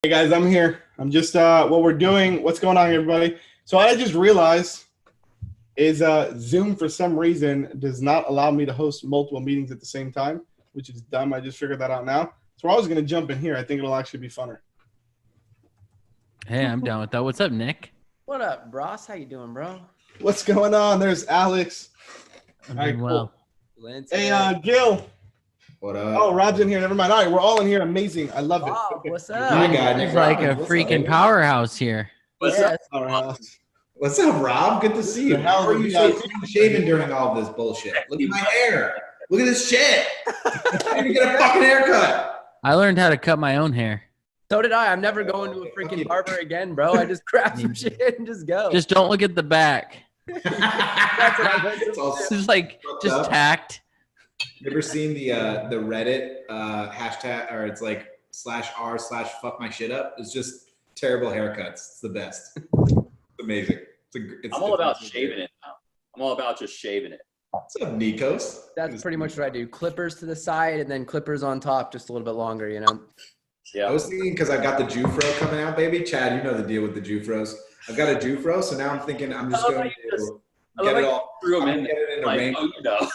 Hey guys, I'm here. I'm just what we're doing. What's going on, everybody? So I just realized is Zoom for some reason does not allow me to host multiple meetings at the same time, which is dumb. I just figured that out now. So I was going to jump in here. I think it'll actually be funner. Hey, I'm down with that. What's up, Nick? What up, Ross? How you doing, bro? What's going on? There's Alex. I'm All right, doing well. cool. Hey, Gil. What up? Oh, Rob's in here. Never mind. All right, we're all in here. Amazing. I love it. Rob, Okay. what's My up? God, He's Nik like a Robbins. What's freaking up? powerhouse here. What's up? All right. What's up, Rob? Good to see you. The hell How are did you you so guys- clean shaven during all this bullshit? Look at my hair. Look at this shit. I need to get a fucking haircut. I learned how to cut my own hair. So did I. I'm never going to a freaking barber again, bro. I just grab some shit and just go. Just don't look at the back. That's what I went to It's all do. It's like just up. tacked. You ever seen the Reddit hashtag, or it's like /r/fuck my shit up? It's just terrible haircuts. It's the best. It's amazing. I'm all about shaving it now. I'm all about just shaving it. What's up, Nikos? That's pretty much what I do. Clippers to the side and then clippers on top, just a little bit longer, you know? Yeah. I was thinking because I've got the Jufro coming out, baby. Chad, you know the deal with the Jufros. I've got a Jufro, so now I'm thinking I'm just I love going how you just- to get it all. Threw I'm them gonna in get there. it in a Like, rainbow. oh, you know.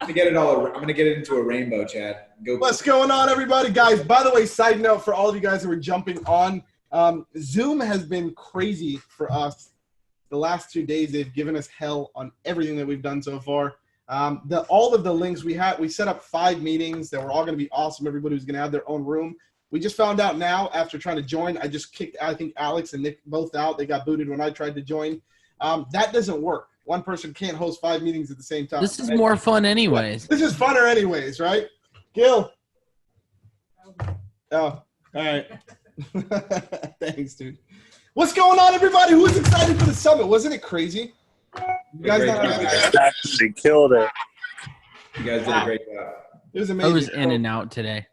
I'm gonna get it all. I'm gonna get it into a rainbow, Chad. Go. What's going on, everybody? Guys, by the way, side note for all of you guys who are jumping on, Zoom has been crazy for us. The last 2 days, they've given us hell on everything that we've done so far. All of the links we set up 5 meetings that were all going to be awesome. Everybody was going to have their own room. We just found out now after trying to join. I just kicked, I think, Alex and Nick both out. They got booted when I tried to join. That doesn't work. One person can't host 5 meetings at the same time. This is more fun anyways. This is funner anyways, right? Gil. Oh, all right. Thanks, dude. What's going on, everybody? Who was excited for the summit? Wasn't it crazy? You guys Great not job. Actually killed it. You guys did a great job. It was I amazing. was in and out today.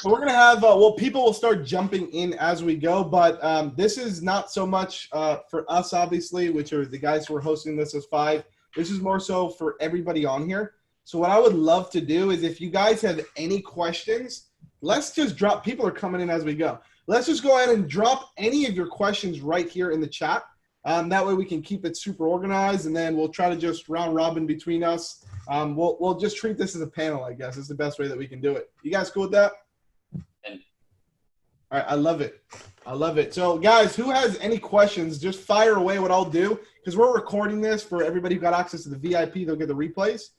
So we're gonna have people will start jumping in as we go, but this is not so much for us, obviously, which are the guys who are hosting this as 5. This is more so for everybody on here. So what I would love to do is if you guys have any questions, let's just drop. People are coming in as we go. Let's just go ahead and drop any of your questions right here in the chat. That way we can keep it super organized, and then we'll try to just round robin between us. We'll just treat this as a panel, I guess. It's the best way that we can do it. You guys cool with that? All right, I love it. I love it. So, guys, who has any questions, just fire away what I'll do, because we're recording this for everybody who got access to the VIP. They'll get the replays.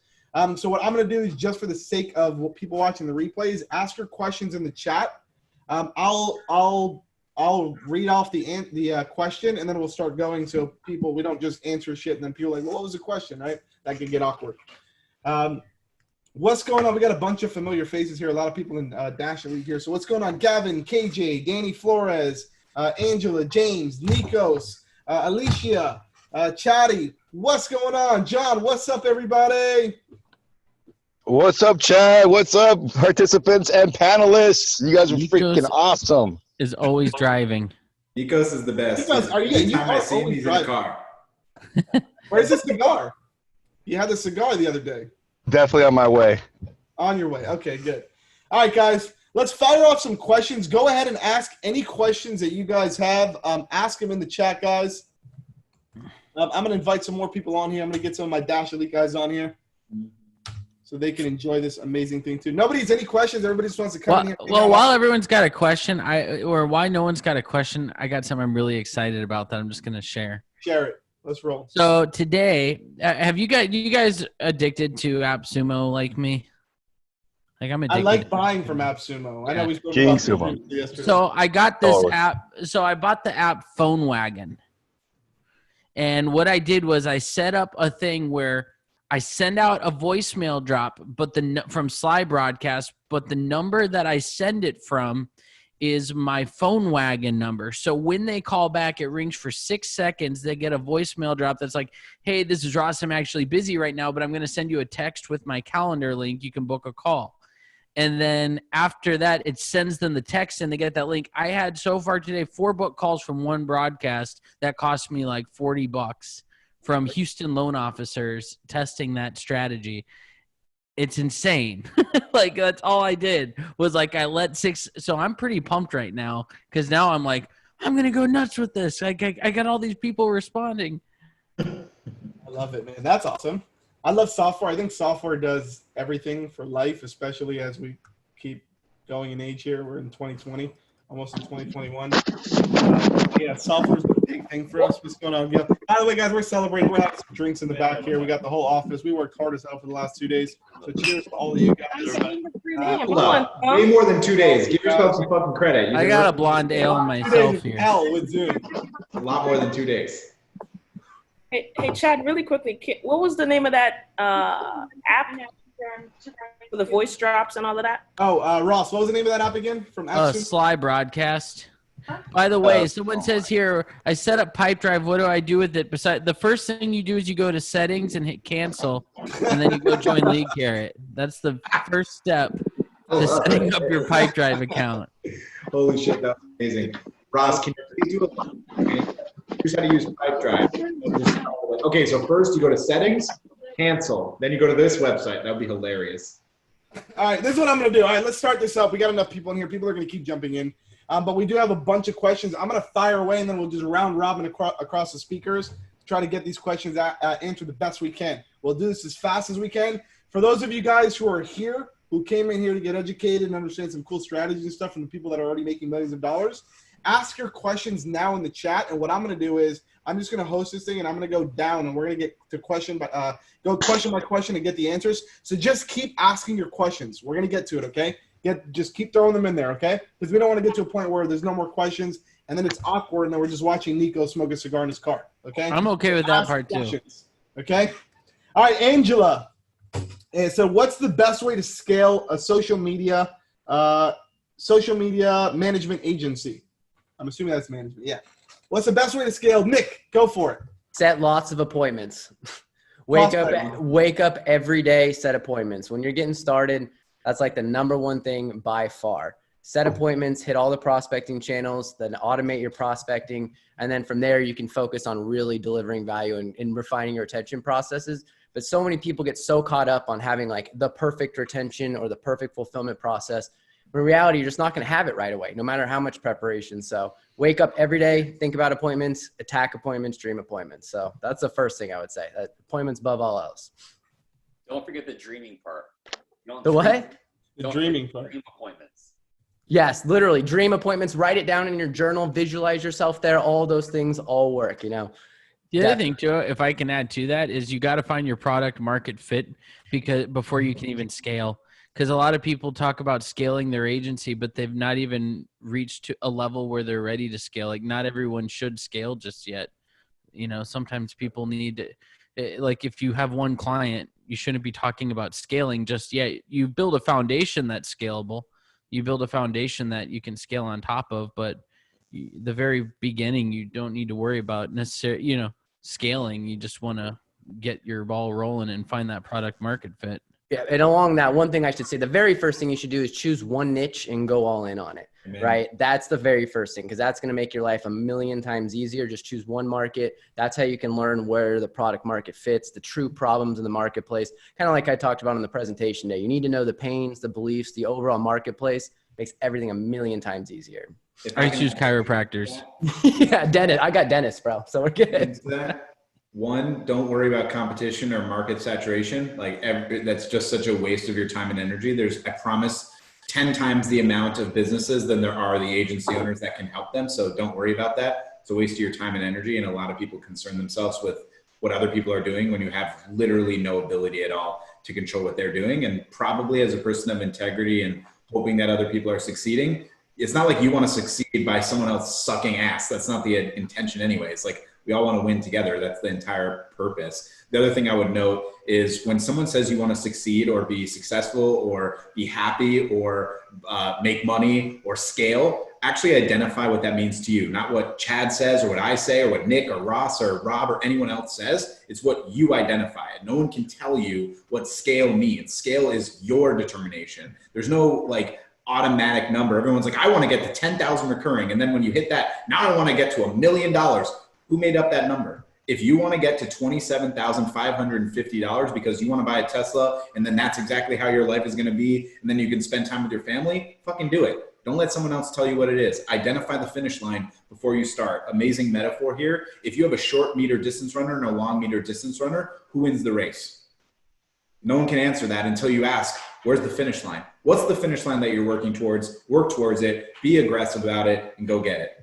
So what I'm going to do is just for the sake of people watching the replays, ask your questions in the chat. I'll read off the question, and then we'll start going so we don't just answer shit, and then people are like, well, what was the question, right? That could get awkward. What's going on? We got a bunch of familiar faces here. A lot of people in Dash Elite here. So what's going on? Gavin, KJ, Danny Flores, Angela, James, Nikos, Alicia, Chatty. What's going on? John, what's up, everybody? What's up, Chad? What's up, participants and panelists? You guys are Nikos freaking awesome. Is always driving. Nikos is the best. Nikos, you Anytime I are see him, always he's in the driving. car. Where's the cigar? You had the cigar the other day. Definitely on my way. On your way. Okay, good. All right, guys. Let's fire off some questions. Go ahead and ask any questions that you guys have. Ask them in the chat, guys. I'm going to invite some more people on here. I'm going to get some of my Dash Elite guys on here so they can enjoy this amazing thing, too. Nobody's any questions. Everybody just wants to come in here. Well, while everyone's got a question, why no one's got a question, I got something I'm really excited about that I'm just going to share. Share it. Let's roll. So today, have you guys addicted to AppSumo like me? Like I'm addicted. I like buying from AppSumo. I know we spoke King about Sumo. it yesterday. So I got this Oh. app. So I bought the app Phone Wagon. And what I did was I set up a thing where I send out a voicemail drop, but from Sly Broadcast, but the number that I send it from is my Phone Wagon number. So when they call back, it rings for 6 seconds. They get a voicemail drop that's like, hey, this is Ross. I'm actually busy right now, but I'm going to send you a text with my calendar link. You can book a call. And then after that, it sends them the text and they get that link. I had so far today 4 book calls from one broadcast that cost me like $40 from Houston loan officers testing that strategy. it's insane. Like that's all I did was like I let 6. So I'm pretty pumped right now because now I'm like I'm gonna go nuts with this. I got all these people responding. I love it, man. That's awesome. I love software. I think software does everything for life, especially as we keep going in age here. We're in 2020, almost in 2021. Yeah, software's a big thing for us. What's going on, Gil? By the way, guys, we're celebrating. We're having some drinks in the back here. We got the whole office. We worked hard as hell for the last 2 days. So cheers to all of you guys. Hold on. Way more than 2 days. Give yourself some fucking credit. You I got a blonde ale 2 myself days of here. hell with Zoom. a lot more than 2 days. Hey, Chad, really quickly, what was the name of that app for the voice drops and all of that? Oh, Ross, what was the name of that app again? From Action? Sly Broadcast. By the way, someone says here, I set up Pipedrive. What do I do with it? Besides, the first thing you do is you go to settings and hit cancel, and then you go join League Carrot. That's the first step to setting up your Pipedrive account. Holy shit, that was amazing. Ross, can you please do a here's how to use Pipedrive. Okay, so first you go to settings, cancel. Then you go to this website. That would be hilarious. All right, this is what I'm going to do. All right, let's start this up. We got enough people in here. People are going to keep jumping in. But we do have a bunch of questions. I'm going to fire away, and then we'll just round robin across the speakers to try to get these questions answered the best we can. We'll do this as fast as we can. For those of you guys who are here, who came in here to get educated and understand some cool strategies and stuff from the people that are already making millions of dollars, ask your questions now in the chat. And what I'm going to do is I'm just going to host this thing, and I'm going to go down, and we're going to get to question by question and get the answers. So just keep asking your questions. We're going to get to it, okay? Just keep throwing them in there, okay? Because we don't want to get to a point where there's no more questions, and then it's awkward, and then we're just watching Nico smoke a cigar in his car, okay? I'm okay with that part too. Okay? All right, Angela. So what's the best way to scale a social media management agency? I'm assuming that's management, yeah. What's the best way to scale? Nick, go for it. Set lots of appointments. Wake up every day, set appointments. When you're getting started, that's like the number one thing by far. Set appointments, hit all the prospecting channels, then automate your prospecting. And then from there, you can focus on really delivering value and refining your retention processes. But so many people get so caught up on having like the perfect retention or the perfect fulfillment process. But in reality, you're just not going to have it right away, no matter how much preparation. So wake up every day, think about appointments, attack appointments, dream appointments. So that's the first thing I would say. Appointments above all else. Don't forget the dreaming part. The what? The dreaming part. Dream appointments. Yes, literally. Dream appointments. Write it down in your journal. Visualize yourself there. All those things all work, you know. The other thing, too, if I can add to that, is you got to find your product market fit before you can even scale. Because a lot of people talk about scaling their agency, but they've not even reached to a level where they're ready to scale. Like, not everyone should scale just yet. You know, sometimes people need to, like, if you have one client, you shouldn't be talking about scaling just yet. You build a foundation that's scalable. You build a foundation that you can scale on top of, but the very beginning, you don't need to worry about necessarily, you know, scaling. You just want to get your ball rolling and find that product market fit. Yeah, and along that, one thing I should say, the very first thing you should do is choose one niche and go all in on it. Amen. Right? That's the very first thing, because that's going to make your life a million times easier. Just choose one market. That's how you can learn where the product market fits, the true problems in the marketplace. Kind of like I talked about on the presentation day. You need to know the pains, the beliefs, the overall marketplace. Makes everything a million times easier. I choose chiropractors. Yeah, dentist. I got dentists, bro. So we're good. One, don't worry about competition or market saturation. Like that's just such a waste of your time and energy. There's, I promise, 10 times the amount of businesses than there are the agency owners that can help them. So don't worry about that. It's a waste of your time and energy. And a lot of people concern themselves with what other people are doing when you have literally no ability at all to control what they're doing. And probably as a person of integrity and hoping that other people are succeeding, it's not like you want to succeed by someone else sucking ass. That's not the intention anyways. Like, we all want to win together. That's the entire purpose. The other thing I would note is when someone says you want to succeed or be successful or be happy or make money or scale, actually identify what that means to you. Not what Chad says or what I say or what Nick or Ross or Rob or anyone else says. It's what you identify. No one can tell you what scale means. Scale is your determination. There's no like automatic number. Everyone's like, I want to get to 10,000 recurring. And then when you hit that, now I want to get to $1 million. Who made up that number? If you want to get to $27,550 because you want to buy a Tesla and then that's exactly how your life is going to be, and then you can spend time with your family, fucking do it. Don't let someone else tell you what it is. Identify the finish line before you start. Amazing metaphor here. If you have a short meter distance runner and a long meter distance runner, who wins the race? No one can answer that until you ask, where's the finish line? What's the finish line that you're working towards? Work towards it, be aggressive about it, and go get it.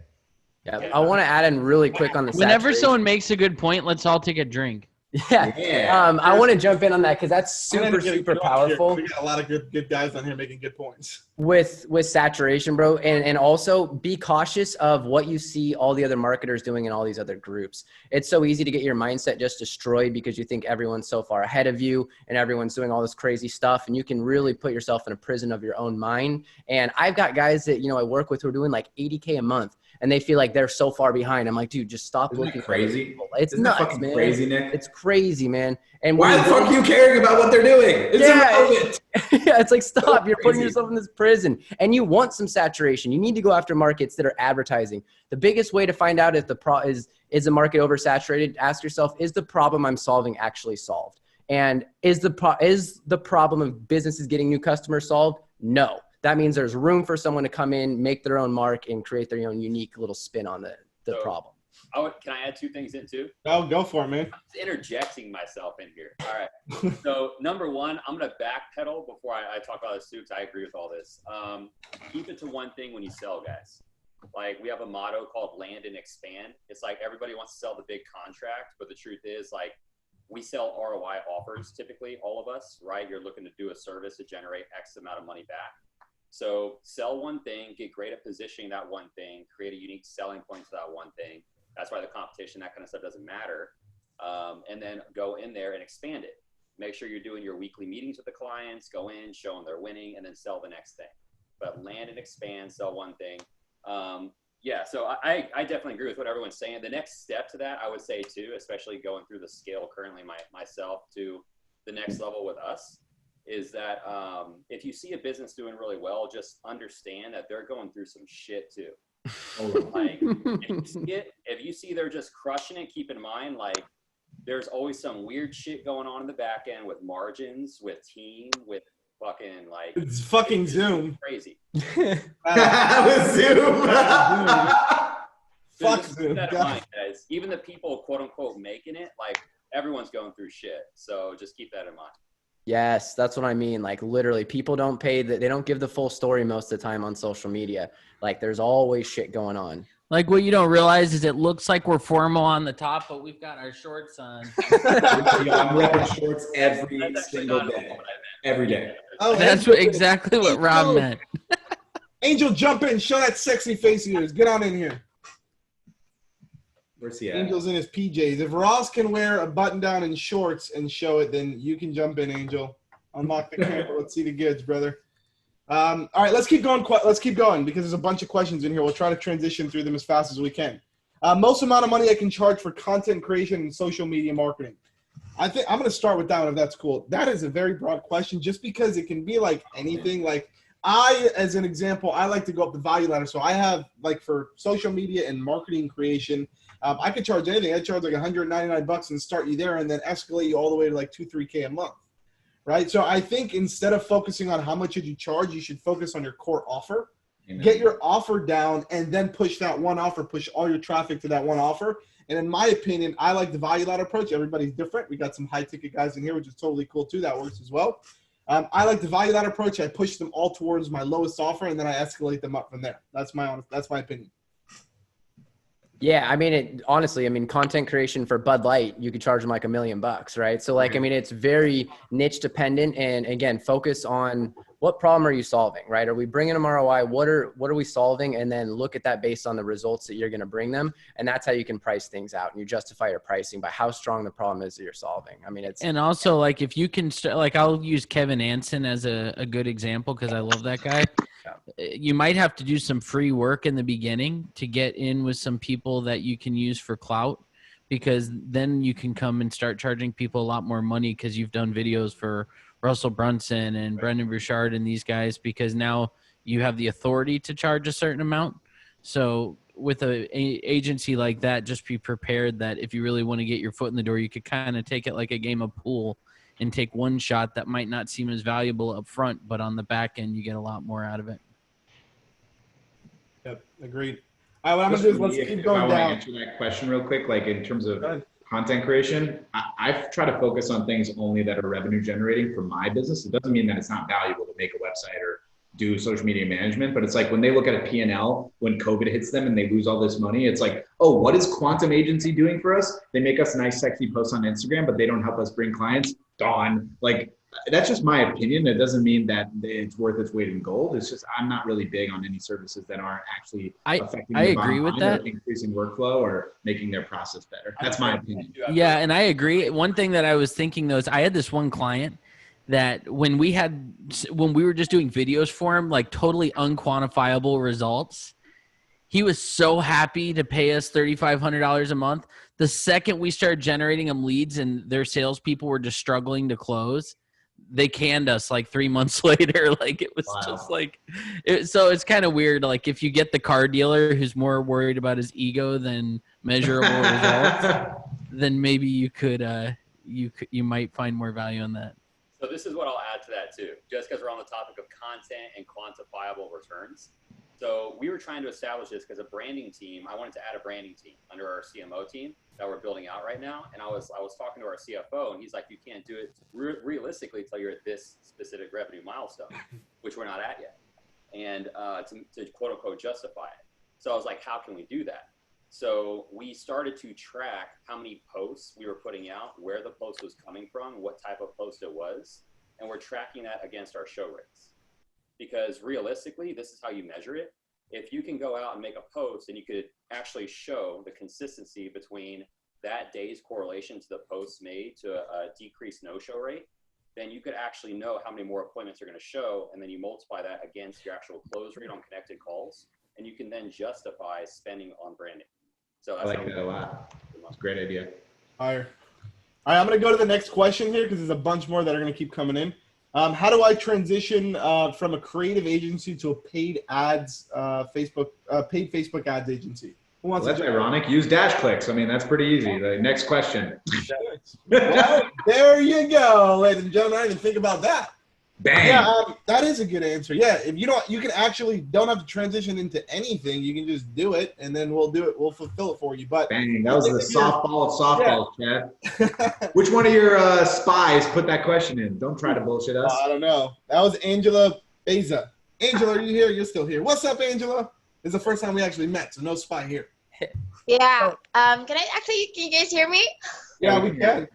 Yeah, I want to add in really quick on the Whenever saturation. someone makes a good point, let's all take a drink. Yeah. I want to jump in on that because that's super powerful. We got a lot of good guys on here making good points. With saturation, bro. And also be cautious of what you see all the other marketers doing in all these other groups. It's so easy to get your mindset just destroyed because you think everyone's so far ahead of you and everyone's doing all this crazy stuff. And you can really put yourself in a prison of your own mind. And I've got guys that, I work with who are doing like $80K a month. And they feel like they're so far behind. I'm like, dude, just stop looking. Crazy. It's Isn't nuts, fucking man. Crazy, Nick. It's crazy, man. And why the fuck are you caring about what they're doing? It's irrelevant. Yeah, it's like, stop. You're putting yourself in this prison. And you want some saturation. You need to go after markets that are advertising. The biggest way to find out if is the market oversaturated, ask yourself, is the problem I'm solving actually solved? And is the problem of businesses getting new customers solved? No. That means there's room for someone to come in, make their own mark, and create their own unique little spin on the problem. Can I add two things in too? Oh, go for it, man. I'm just interjecting myself in here. All right. So number one, I'm going to backpedal before I talk about this too, because I agree with all this. Keep it to one thing when you sell, guys. Like, we have a motto called land and expand. It's like everybody wants to sell the big contract, but the truth is, like, we sell ROI offers typically, all of us, right? You're looking to do a service to generate X amount of money back. So sell one thing, get great at positioning that one thing, create a unique selling point to that one thing. That's why the competition, that kind of stuff doesn't matter. And then go in there and expand it. Make sure you're doing your weekly meetings with the clients, go in, show them they're winning, and then sell the next thing. But land and expand, sell one thing. Yeah, so I definitely agree with what everyone's saying. The next step to that, I would say too, especially going through the scale currently myself to the next level with us, is that if you see a business doing really well, just understand that they're going through some shit too. Like, if you see they're just crushing it, keep in mind, like, there's always some weird shit going on in the back end with margins, with team, with fucking, like, it's fucking Zoom. Crazy. With Zoom. Fuck Just Zoom. keep that in mind, guys. Even the people, quote unquote, making it, like, everyone's going through shit. So just keep that in mind. Yes, that's what I mean. Like, literally, people don't they don't give the full story most of the time on social media. Like, there's always shit going on. Like, what you don't realize is it looks like we're formal on the top, but we've got our shorts on. I'm wearing shorts every single day. Every day. Oh, That's exactly what Rob meant. Angel, jump in. Show that sexy face of yours. Get on in here. Where's he at? Angel's in his PJs. If Ross can wear a button down and shorts and show it, then you can jump in, Angel. Unlock the camera. Let's see the goods, brother. All right, let's keep going. Let's keep going because there's a bunch of questions in here. We'll try to transition through them as fast as we can. Most amount of money I can charge for content creation and social media marketing. I think I'm going to start with that one if that's cool. That is a very broad question just because it can be like anything. Like, as an example, I like to go up the value ladder. So I have, like, for social media and marketing creation, I could charge anything. I charge like $199 and start you there and then escalate you all the way to like $2,000-3,000 a month, right? So I think instead of focusing on how much did you charge, you should focus on your core offer. Amen. Get your offer down and then push that one offer, push all your traffic to that one offer. And in my opinion, I like the value ladder approach. Everybody's different. We got some high ticket guys in here, which is totally cool too. That works as well. I like the value ladder approach. I push them all towards my lowest offer and then I escalate them up from there. That's my opinion. Yeah, I mean, honestly, content creation for Bud Light, you could charge them like $1 million, right? So, like, it's very niche dependent. And again, focus on what problem are you solving, right? Are we bringing them ROI? What are we solving? And then look at that based on the results that you're going to bring them. And that's how you can price things out. And you justify your pricing by how strong the problem is that you're solving. And also, like, if you can, like, I'll use Kevin Anson as a good example because I love that guy. You might have to do some free work in the beginning to get in with some people that you can use for clout, because then you can come and start charging people a lot more money because you've done videos for Russell Brunson and Brendan Burchard and these guys, because now you have the authority to charge a certain amount. So with a agency like that, just be prepared that if you really want to get your foot in the door, you could kind of take it like a game of pool and take one shot that might not seem as valuable up front, but on the back end, you get a lot more out of it. Yep, agreed. All right, what I'm gonna do is let's keep going down. I want to answer that question real quick, like in terms of content creation, I try to focus on things only that are revenue generating for my business. It doesn't mean that it's not valuable to make a website or do social media management, but it's like when they look at a P&L, when COVID hits them and they lose all this money, it's like, oh, what is Quantum Agency doing for us? They make us nice, sexy posts on Instagram, but they don't help us bring clients. Dawn, like, that's just my opinion. It doesn't mean that it's worth its weight in gold. It's just I'm not really big on any services that aren't actually affecting I agree with that. or increasing workworkflow or making their process better. That's my opinion. Yeah, and I agree. One thing that I was thinking though is I had this one client that when we were just doing videos for him, like totally unquantifiable results, he was so happy to pay us $3,500 a month. The second we started generating them leads and their salespeople were just struggling to close, they canned us like 3 months later. Like it was just like, so it's kind of weird. Like if you get the car dealer who's more worried about his ego than measurable results, then maybe you might find more value in that. So this is what I'll add to that too, just because we're on the topic of content and quantifiable returns. So we were trying to establish this because a branding team, I wanted to add a branding team under our CMO team that we're building out right now. And I was talking to our CFO and he's like, you can't do it realistically until you're at this specific revenue milestone, which we're not at yet. And to quote unquote justify it. So I was like, how can we do that? So we started to track how many posts we were putting out, where the post was coming from, what type of post it was. And we're tracking that against our show rates. Because realistically, this is how you measure it. If you can go out and make a post and you could actually show the consistency between that day's correlation to the posts made to a decreased no-show rate, then you could actually know how many more appointments you're going to show. And then you multiply that against your actual close rate on connected calls. And you can then justify spending on branding. So that's I like that a lot. It's a great idea. All right, I'm going to go to the next question here because there's a bunch more that are going to keep coming in. How do I transition from a creative agency to a paid ads, paid Facebook ads agency? Who wants That's ironic. Use DashClicks. I mean, that's pretty easy. The next question. Well, there you go, ladies and gentlemen. I didn't even think about that. Bang. Yeah, that is a good answer. Yeah, if you can actually don't have to transition into anything. You can just do it, and then we'll do it. We'll fulfill it for you. But bang, that was the softball of softballs, Chad. Which one of your spies put that question in? Don't try to bullshit us. I don't know. That was Angela Beza. Angela, are you here? You're still here. What's up, Angela? It's the first time we actually met, so no spy here. Yeah. Can you guys hear me? Yeah, we can.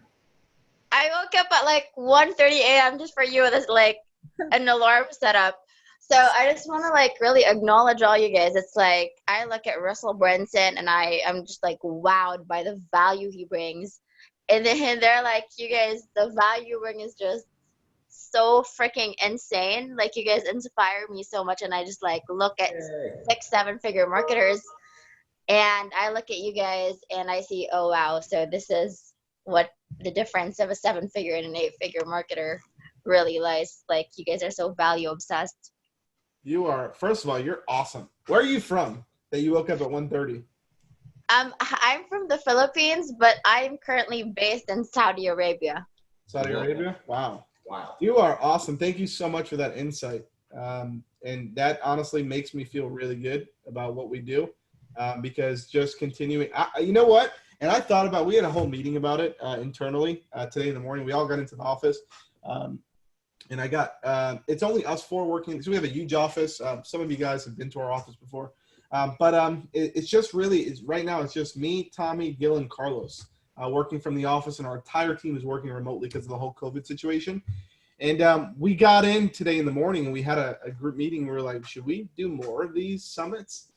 I woke up at like 1:30 a.m. just for you with this, like an alarm set up. So I just want to like really acknowledge all you guys. It's like I look at Russell Brunson and I am just like wowed by the value he brings. And then they're like, you guys, the value you bring is just so freaking insane. Like you guys inspire me so much. And I just like look at 6-7 figure marketers and I look at you guys and I see, oh wow, so this is what the difference of a 7-figure and an 8-figure marketer really lies. Like you guys are so value obsessed. You are. First of all, you're awesome. Where are you from that you woke up at 1:30? I'm from the Philippines, but I'm currently based in Saudi Arabia. Saudi Arabia? Wow. Wow. You are awesome. Thank you so much for that insight. And that honestly makes me feel really good about what we do because just continuing, you know what? And I thought about, we had a whole meeting about it internally today in the morning. We all got into the office. And I got, it's only us 4 working. So we have a huge office. Some of you guys have been to our office before. But it's just really, right now it's just me, Tommy, Gil, and Carlos working from the office. And our entire team is working remotely because of the whole COVID situation. And we got in today in the morning and we had a group meeting. We were like, should we do more of these summits?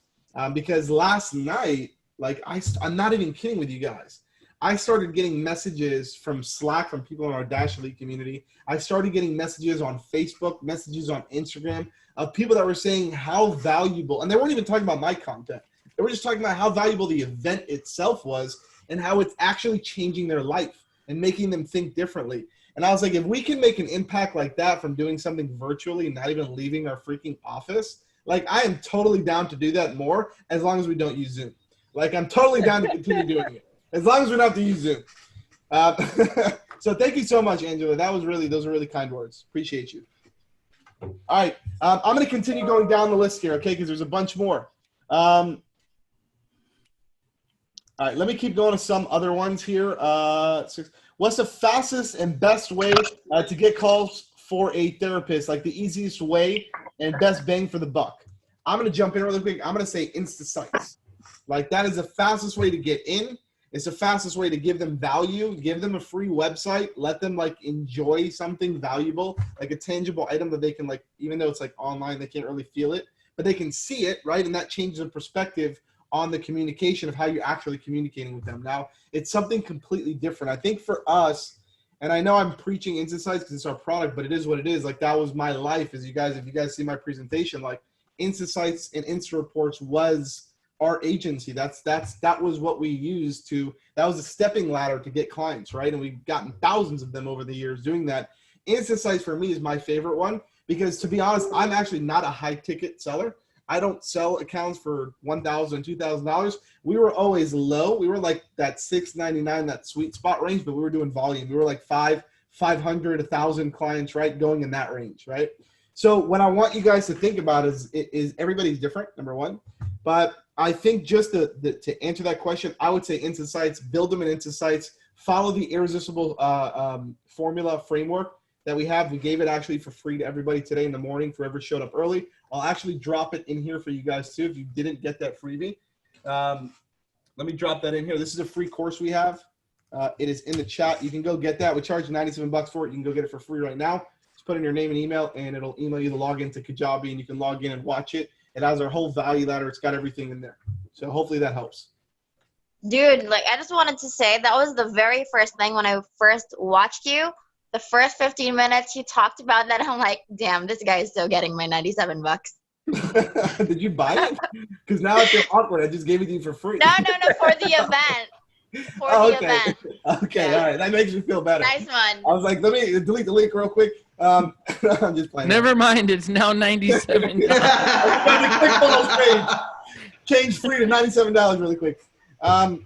Because last night, like I'm not even kidding with you guys. I started getting messages from Slack from people in our Dash Elite community. I started getting messages on Facebook, messages on Instagram of people that were saying how valuable, and they weren't even talking about my content. They were just talking about how valuable the event itself was and how it's actually changing their life and making them think differently. And I was like, if we can make an impact like that from doing something virtually, not even leaving our freaking office, Like, I am totally down to do that more as long as we don't use Zoom. Like, I'm totally down to continue doing it as long as we don't have to use Zoom. So thank you so much, Angela. Those are really kind words. Appreciate you. All right. I'm going to continue going down the list here, okay, because there's a bunch more. All right, let me keep going to some other ones here. What's the fastest and best way to get calls for a therapist? Like the easiest way and best bang for the buck? I'm going to jump in really quick. I'm going to say InstaSites. Like that is the fastest way to get in. It's the fastest way to give them value, give them a free website, let them like enjoy something valuable, like a tangible item that they can like, even though it's like online, they can't really feel it, but they can see it, right? And that changes the perspective on the communication of how you're actually communicating with them. Now, it's something completely different. I think for us, and I know I'm preaching InstaSites because it's our product, but it is what it is. Like that was my life. If you guys see my presentation, like InstaSites and InstaReports was our agency. That was what we used to, that was a stepping ladder to get clients, right? And we've gotten thousands of them over the years doing that. InstaSites for me is my favorite one because to be honest, I'm actually not a high ticket seller. I don't sell accounts for $1,000, $2,000. We were always low. We were like that $699, that sweet spot range, but we were doing volume. We were like 500, 1,000 clients, right? Going in that range, right? So what I want you guys to think about is everybody's different, number one. But I think just to answer that question, I would say InstaSites, build them in InstaSites, follow the irresistible formula framework that we have. We gave it actually for free to everybody today in the morning for whoever showed up early. I'll actually drop it in here for you guys too if you didn't get that freebie. Let me drop that in here. This is a free course we have. It is in the chat. You can go get that. We charge $97 for it. You can go get it for free right now. Just put in your name and email, and it'll email you the login to Kajabi, and you can log in and watch it. It has our whole value ladder. It's got everything in there. So hopefully that helps. Dude, like I just wanted to say that was the very first thing when I first watched you. The first 15 minutes you talked about that, I'm like, damn, this guy is still getting my $97. Did you buy it? Because now I feel awkward. I just gave it to you for free. No, for the event. For the event. Okay, yeah. All right. That makes me feel better. Nice one. I was like, let me delete the link real quick. I'm just playing. Never mind. It's now $97. Change free to $97 really quick. That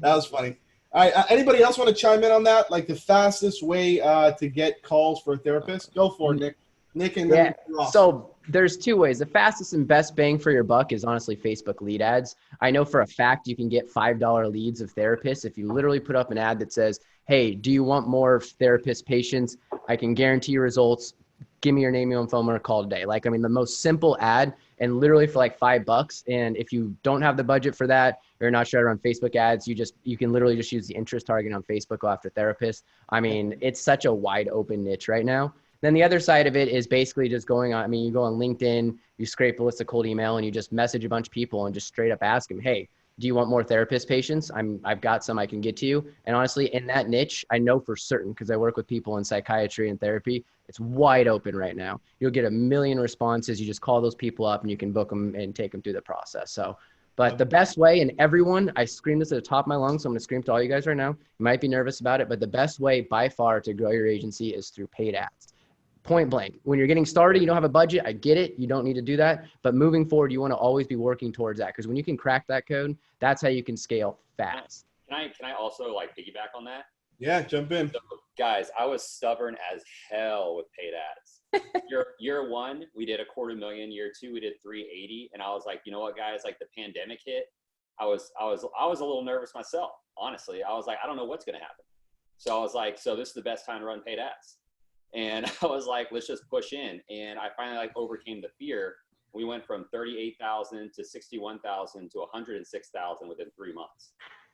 was funny. All right. Anybody else want to chime in on that? Like the fastest way to get calls for a therapist? Go for it, Nick. Nick and yeah. So there's two ways. The fastest and best bang for your buck is honestly Facebook lead ads. I know for a fact you can get $5 leads of therapists if you literally put up an ad that says, hey, do you want more therapist patients? I can guarantee you results. Give me your name, your phone number, call today. Like, I mean, the most simple ad and literally for like $5. And if you don't have the budget for that, you're not sure how to run Facebook ads, you can literally just use the interest target on Facebook, go after therapists. I mean, it's such a wide open niche right now. Then the other side of it is basically just going on, I mean, you go on LinkedIn, you scrape a list of cold email and you just message a bunch of people and just straight up ask them, hey, do you want more therapist patients? I've got some I can get to you. And honestly, in that niche, I know for certain because I work with people in psychiatry and therapy, it's wide open right now. You'll get 1 million responses. You just call those people up and you can book them and take them through the process. So, but the best way, and everyone, I scream this at the top of my lungs, so I'm going to scream to all you guys right now. You might be nervous about it, but the best way by far to grow your agency is through paid ads. Point blank. When you're getting started, you don't have a budget. I get it. You don't need to do that. But moving forward, you want to always be working towards that because when you can crack that code, that's how you can scale fast. Can I also like piggyback on that? Yeah, jump in. So, guys, I was stubborn as hell with paid ads. Year one, we did $250,000. Year two, we did 380. And I was like, you know what, guys? Like the pandemic hit, I was a little nervous myself. Honestly, I was like, I don't know what's going to happen. So I was like, so this is the best time to run paid ads. And I was like, let's just push in. And I finally like overcame the fear. We went from 38,000 to 61,000 to 106,000 within 3 months.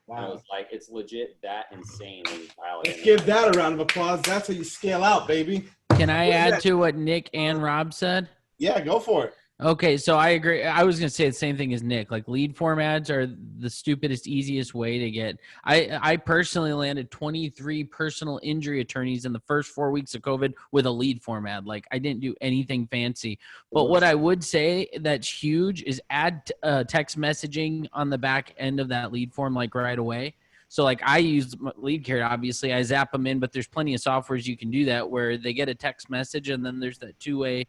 Wow. And I was like, it's legit that insane when you pile it in. Let's give that a round of applause. That's how you scale out, baby. Can I add to what Nick and Rob said? Yeah, go for it. Okay, so I agree. I was going to say the same thing as Nick. Like lead form ads are the stupidest, easiest way to get. I personally landed 23 personal injury attorneys in the first 4 weeks of COVID with a lead form ad. Like I didn't do anything fancy. But what I would say that's huge is add text messaging on the back end of that lead form like right away. So like I use Lead Carrier, obviously I zap them in, but there's plenty of softwares you can do that where they get a text message and then there's that two-way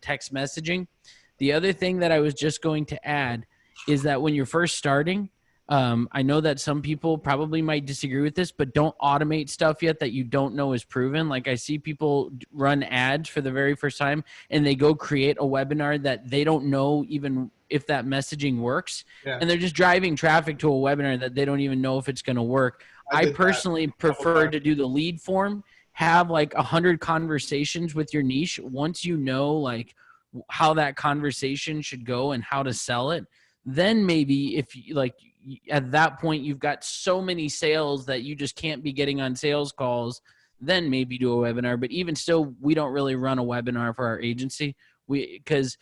text messaging. The other thing that I was just going to add is that when you're first starting, I know that some people probably might disagree with this, but don't automate stuff yet that you don't know is proven. Like I see people run ads for the very first time and they go create a webinar that they don't know even if that messaging works. Yeah. And they're just driving traffic to a webinar that they don't even know if it's going to work. I personally prefer to do the lead form, have like 100 conversations with your niche. Once you know like how that conversation should go and how to sell it, then maybe if you like at that point you've got so many sales that you just can't be getting on sales calls, then maybe do a webinar. But even still, we don't really run a webinar for our agency. Because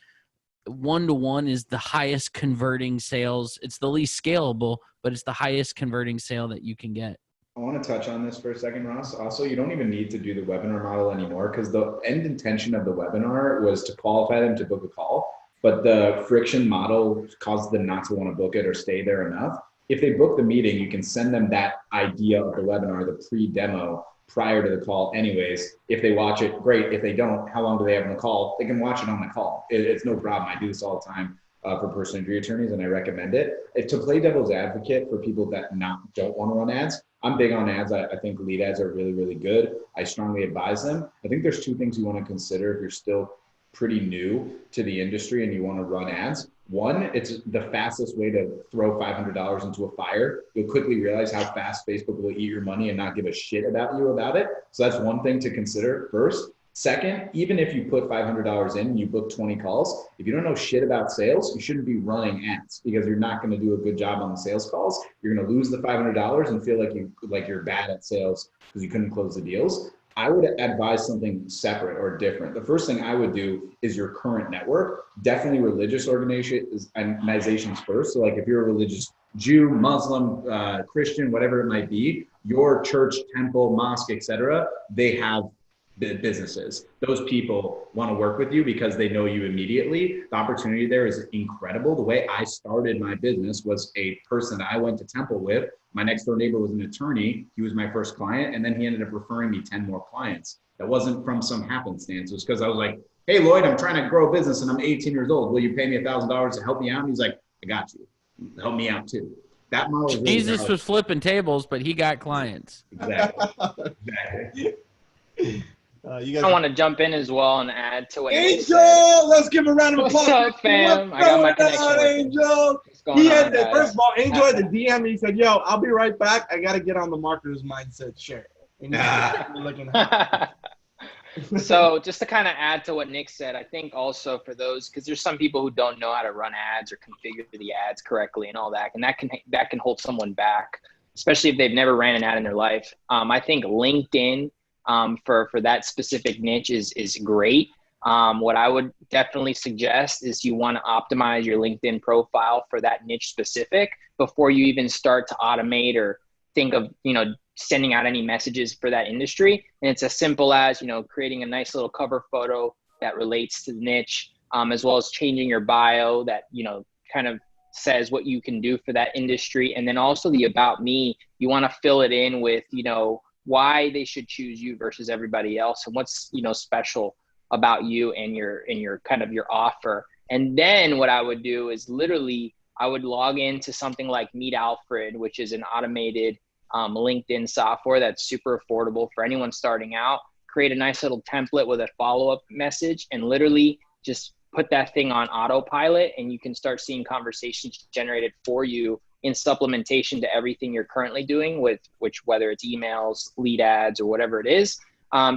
one-to-one is the highest converting sales. It's the least scalable, but it's the highest converting sale that you can get. I want to touch on this for a second, Ross. Also, you don't even need to do the webinar model anymore because the end intention of the webinar was to qualify them to book a call, but the friction model caused them not to want to book it or stay there enough. If they book the meeting, you can send them that idea of the webinar, the pre-demo, prior to the call anyways. If they watch it, great. If they don't, how long do they have on the call? They can watch it on the call. It's no problem. I do this all the time for personal injury attorneys, and I recommend it. To play devil's advocate for people that don't want to run ads, I'm big on ads. I think lead ads are really, really good. I strongly advise them. I think there's two things you want to consider if you're still pretty new to the industry and you want to run ads. One, it's the fastest way to throw $500 into a fire. You'll quickly realize how fast Facebook will eat your money and not give a shit about you about it. So that's one thing to consider first. Second, even if you put $500 in and you book 20 calls, if you don't know shit about sales, you shouldn't be running ads because you're not going to do a good job on the sales calls. You're going to lose the $500 and feel like you're bad at sales because you couldn't close the deals. I would advise something separate or different. The first thing I would do is your current network, definitely religious organizations first. So like if you're a religious Jew, Muslim, Christian, whatever it might be, your church, temple, mosque, etc., they have businesses. Those people want to work with you because they know you immediately. The opportunity there is incredible. The way I started my business was a person that I went to temple with. My next door neighbor was an attorney. He was my first client. And then he ended up referring me 10 more clients. That wasn't from some happenstance. It was because I was like, hey, Lloyd, I'm trying to grow a business and I'm 18 years old. Will you pay me $1,000 to help me out? And he's like, I got you. Help me out too. That model is Jesus was flipping tables, but he got clients. Exactly. I want to jump in as well and add to what Angel, let's give him a round of applause. What's up, fam? I got my connection. Angel. First of all, Angel had to DM me. He said, "Yo, I'll be right back. I got to get on the marketer's mindset share." So just to kind of add to what Nick said, I think also for those, because there's some people who don't know how to run ads or configure the ads correctly and all that, and that can hold someone back, especially if they've never ran an ad in their life. I think LinkedIn for that specific niche is great. What I would definitely suggest is you want to optimize your LinkedIn profile for that niche specific before you even start to automate or think of, sending out any messages for that industry. And it's as simple as, creating a nice little cover photo that relates to the niche, as well as changing your bio that, kind of says what you can do for that industry. And then also the about me, you want to fill it in with, why they should choose you versus everybody else and what's, special about you and your kind of your offer. And then what I would do is literally I would log into something like Meet Alfred, which is an automated LinkedIn software that's super affordable for anyone starting out. Create a nice little template with a follow-up message and literally just put that thing on autopilot, and you can start seeing conversations generated for you in supplementation to everything you're currently doing with whether it's emails, lead ads, or whatever it is.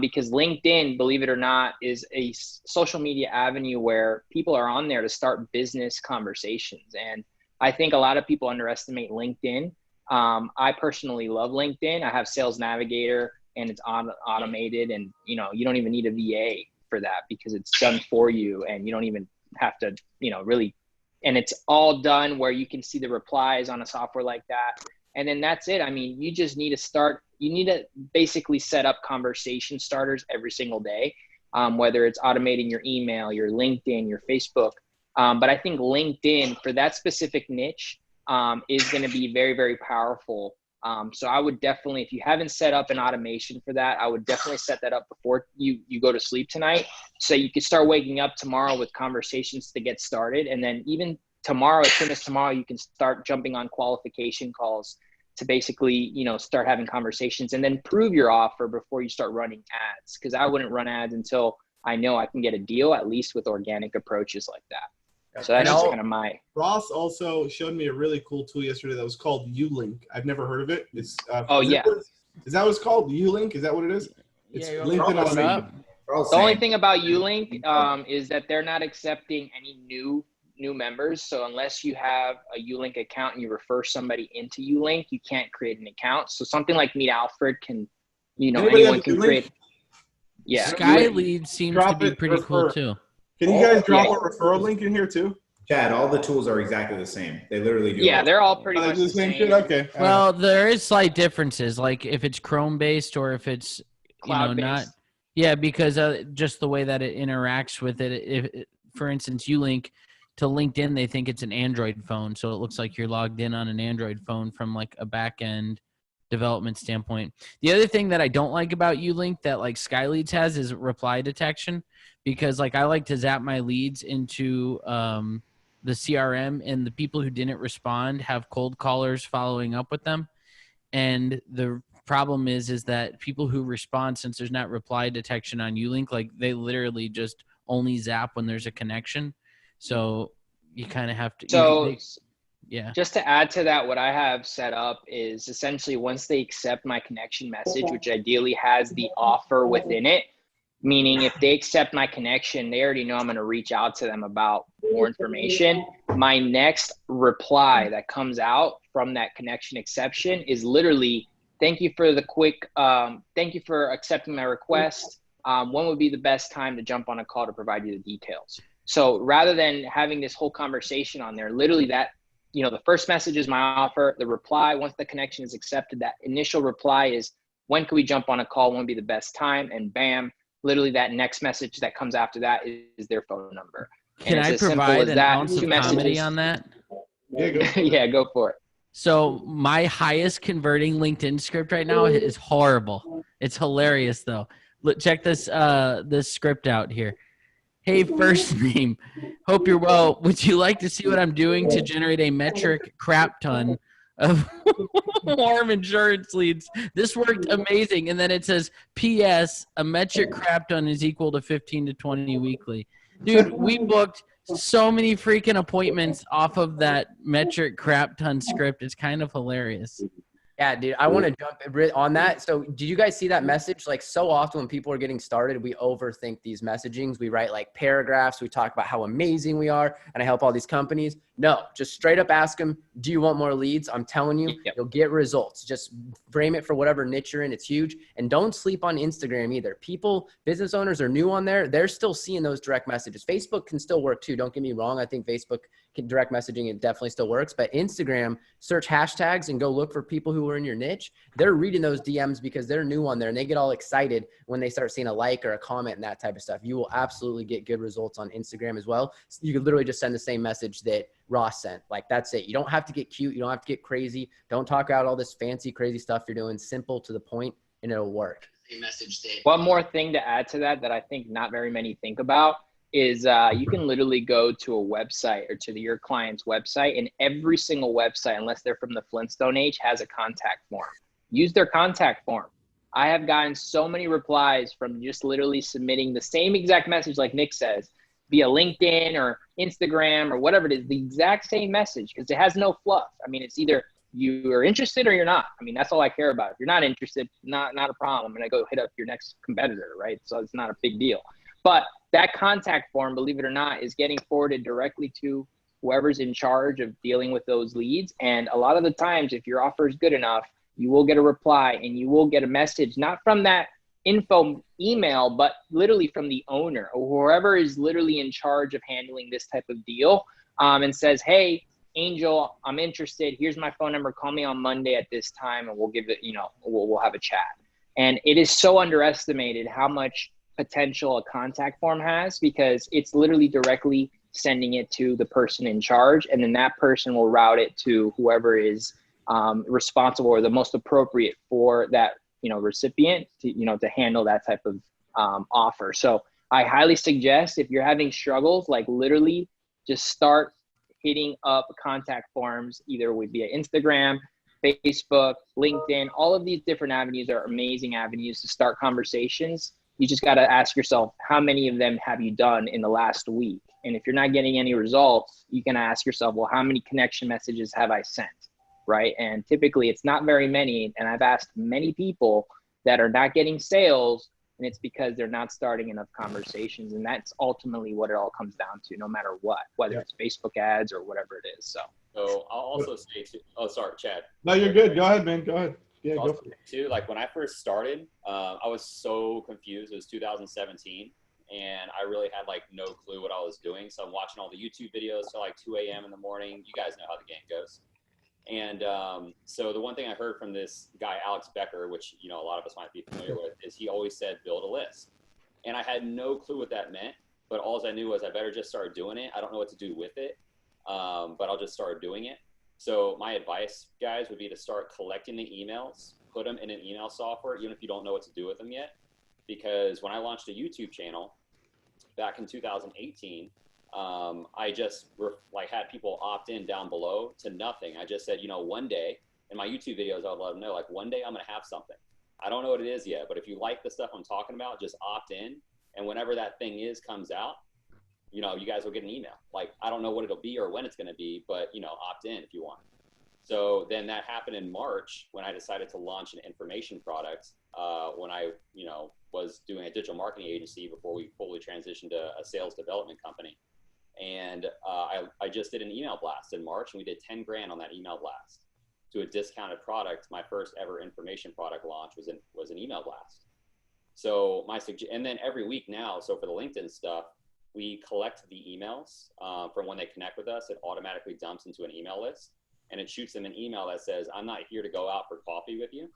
Because LinkedIn, believe it or not, is a social media avenue where people are on there to start business conversations. And I think a lot of people underestimate LinkedIn. I personally love LinkedIn. I have Sales Navigator and it's automated, and you don't even need a VA for that because it's done for you, and you don't even have to, really. And it's all done where you can see the replies on a software like that. And then that's it. I mean, you just need to start, you need to basically set up conversation starters every single day, whether it's automating your email, your LinkedIn, your Facebook. But I think LinkedIn for that specific niche is going to be very, very powerful So I would definitely, if you haven't set up an automation for that, I would definitely set that up before you go to sleep tonight, so you can start waking up tomorrow with conversations to get started. And then even tomorrow, as soon as tomorrow, you can start jumping on qualification calls to basically, you know, start having conversations and then prove your offer before you start running ads. Because I wouldn't run ads until I know I can get a deal, at least with organic approaches like that. So that's just kind of my. Ross also showed me a really cool tool yesterday that was called Ulink. I've never heard of it. It's is that what it's called? Ulink? Is that what it is? It's LinkedIn automation. The only thing about Ulink is that they're not accepting any new members. So unless you have a Ulink account and you refer somebody into Ulink, you can't create an account. So something like Meet Alfred can, you know, anyone can create. Yeah. Skylead seems to be pretty cool too. Can you guys drop a referral link in here too? Chad, all the tools are exactly the same. They literally do. Yeah, they're all pretty much the same. Shit? Okay. Well, there is slight differences, like if it's Chrome based or if it's Cloud-based. Not. Yeah, because just the way that it interacts with it. If, for instance, Ulink to LinkedIn, they think it's an Android phone, so it looks like you're logged in on an Android phone from like a back end development standpoint. The other thing that I don't like about Ulink that like Skyleads has is reply detection, because like I like to zap my leads into the CRM, and the people who didn't respond have cold callers following up with them. And the problem is that people who respond, since there's not reply detection on Ulink, like they literally just only zap when there's a connection. So you kind of have to. So yeah. Just to add to that, what I have set up is essentially once they accept my connection message, which ideally has the offer within it, meaning if they accept my connection, they already know I'm going to reach out to them about more information. My next reply that comes out from that connection exception is literally, thank you for the quick, thank you for accepting my request. When would be the best time to jump on a call to provide you the details? So rather than having this whole conversation on there, literally that, you know, the first message is my offer. The reply, once the connection is accepted, that initial reply is, when can we jump on a call? When would be the best time? And bam, literally that next message that comes after that is their phone number. Can I provide an ounce of comedy on that? Yeah, go for it. So my highest converting LinkedIn script right now is horrible. It's hilarious though. Look, check this this script out here. Hey, first name. Hope you're well. Would you like to see what I'm doing to generate a metric crap ton of warm insurance leads? This worked amazing. And then it says, P.S. a metric crap ton is equal to 15 to 20 weekly. Dude, we booked so many freaking appointments off of that metric crap ton script. It's kind of hilarious. Yeah, dude, I want to jump on that. So did you guys see that message? Like so often when people are getting started, we overthink these messagings. We write like paragraphs. We talk about how amazing we are and I help all these companies. No, just straight up ask them, do you want more leads? I'm telling you, you'll get results. Just frame it for whatever niche you're in. It's huge. And don't sleep on Instagram either. People, business owners are new on there. They're still seeing those direct messages. Facebook can still work too. Don't get me wrong. I think Facebook can direct messaging. It definitely still works. But Instagram, search hashtags and go look for people who are in your niche. They're reading those DMs because they're new on there and they get all excited when they start seeing a like or a comment and that type of stuff. You will absolutely get good results on Instagram as well. You could literally just send the same message that Ross sent. Like that's it. You don't have to get cute. You don't have to get crazy. Don't talk out all this fancy, crazy stuff you're doing. Simple to the point and it'll work. One more thing to add to that I think not very many think about is you can literally go to a website or to your client's website, and every single website, unless they're from the Flintstone age, has a contact form. Use their contact form. I have gotten so many replies from just literally submitting the same exact message like Nick says via LinkedIn or Instagram or whatever it is, the exact same message, because it has no fluff. I mean, it's either you are interested or you're not. I mean, that's all I care about. If you're not interested, not a problem. I'm going to go hit up your next competitor, right? So it's not a big deal. But that contact form, believe it or not, is getting forwarded directly to whoever's in charge of dealing with those leads. And a lot of the times, if your offer is good enough, you will get a reply and you will get a message, not from that info email, but literally from the owner or whoever is literally in charge of handling this type of deal, and says, hey, Angel, I'm interested. Here's my phone number. Call me on Monday at this time and we'll give it, we'll have a chat. And it is so underestimated how much potential a contact form has, because it's literally directly sending it to the person in charge, and then that person will route it to whoever is responsible or the most appropriate for that, recipient to handle that type of offer. So I highly suggest, if you're having struggles, like literally just start hitting up contact forms, either via Instagram, Facebook, LinkedIn. All of these different avenues are amazing avenues to start conversations. You just got to ask yourself, how many of them have you done in the last week? And if you're not getting any results, you can ask yourself, well, how many connection messages have I sent, right? And typically it's not very many. And I've asked many people that are not getting sales, and it's because they're not starting enough conversations. And that's ultimately what it all comes down to, no matter what, whether it's Facebook ads or whatever it is. So I'll also say too, oh, sorry, Chad. No, you're good. Go ahead, man. Go ahead. Yeah, go for it. Too, like when I first started, I was so confused. It was 2017, and I really had like no clue what I was doing. So I'm watching all the YouTube videos till like 2 a.m. in the morning. You guys know how the game goes. And so the one thing I heard from this guy, Alex Becker, which, a lot of us might be familiar with, is he always said, build a list. And I had no clue what that meant, but all I knew was I better just start doing it. I don't know what to do with it, but I'll just start doing it. So my advice, guys, would be to start collecting the emails, put them in an email software, even if you don't know what to do with them yet. Because when I launched a YouTube channel back in 2018, I just had people opt in down below to nothing. I just said, one day in my YouTube videos, I'll let them know, like, one day I'm going to have something. I don't know what it is yet, but if you like the stuff I'm talking about, just opt in. And whenever that thing comes out, you guys will get an email. Like, I don't know what it'll be or when it's going to be, but, opt in if you want. So then that happened in March when I decided to launch an information product when I, was doing a digital marketing agency before we fully transitioned to a sales development company. And I just did an email blast in March, and we did 10 grand on that email blast to a discounted product. My first ever information product launch was an email blast. So and then every week now, so for the LinkedIn stuff, we collect the emails from when they connect with us. It automatically dumps into an email list, and it shoots them an email that says, I'm not here to go out for coffee with you,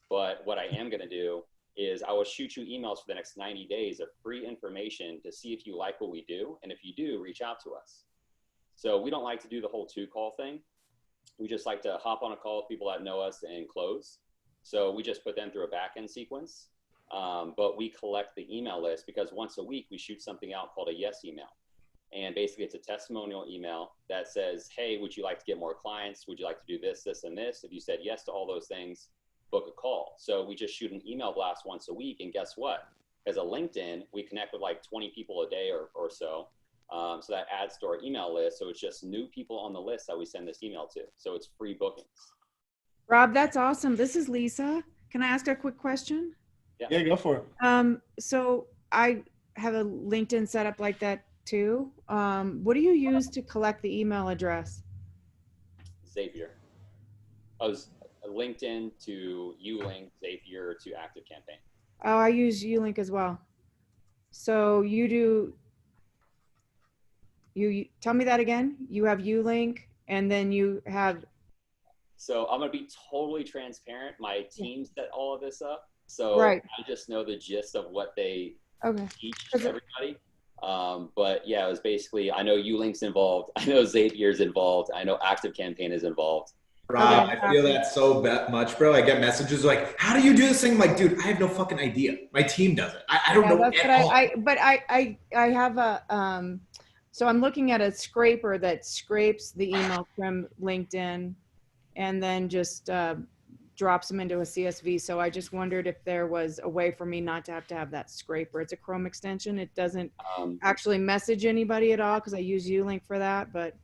but what I am going to do is I will shoot you emails for the next 90 days of free information to see if you like what we do. And if you do, reach out to us. So we don't like to do the whole 2-call thing. We just like to hop on a call with people that know us and close. So we just put them through a back-end sequence. But we collect the email list because once a week we shoot something out called a yes email. And basically it's a testimonial email that says, hey, would you like to get more clients? Would you like to do this, this, and this? If you said yes to all those things, book a call. So we just shoot an email blast once a week. And guess what? As a LinkedIn, we connect with like 20 people a day or so. So that adds to our email list. So it's just new people on the list that we send this email to. So it's free bookings. Rob, that's awesome. This is Lisa. Can I ask a quick question? Yeah, go for it. So I have a LinkedIn setup like that too. What do you use to collect the email address? Zapier. I was LinkedIn to Ulink, Zapier to ActiveCampaign. Oh, I use Ulink as well. So you tell me that again. You have Ulink, and then you have. So I'm gonna be totally transparent. My team set all of this up, so right. I just know the gist of what they teach everybody. But yeah, it was basically, I know Ulink's involved, I know Zapier's involved, I know ActiveCampaign is involved. Rob, I feel that so much, bro. I get messages like, how do you do this thing? I'm like, dude, I have no fucking idea. My team does it. I don't know at all. I have a, so I'm looking at a scraper that scrapes the email from LinkedIn and then just drops them into a CSV. So I just wondered if there was a way for me not to have that scraper. It's a Chrome extension. It doesn't actually message anybody at all because I use Ulink for that, but.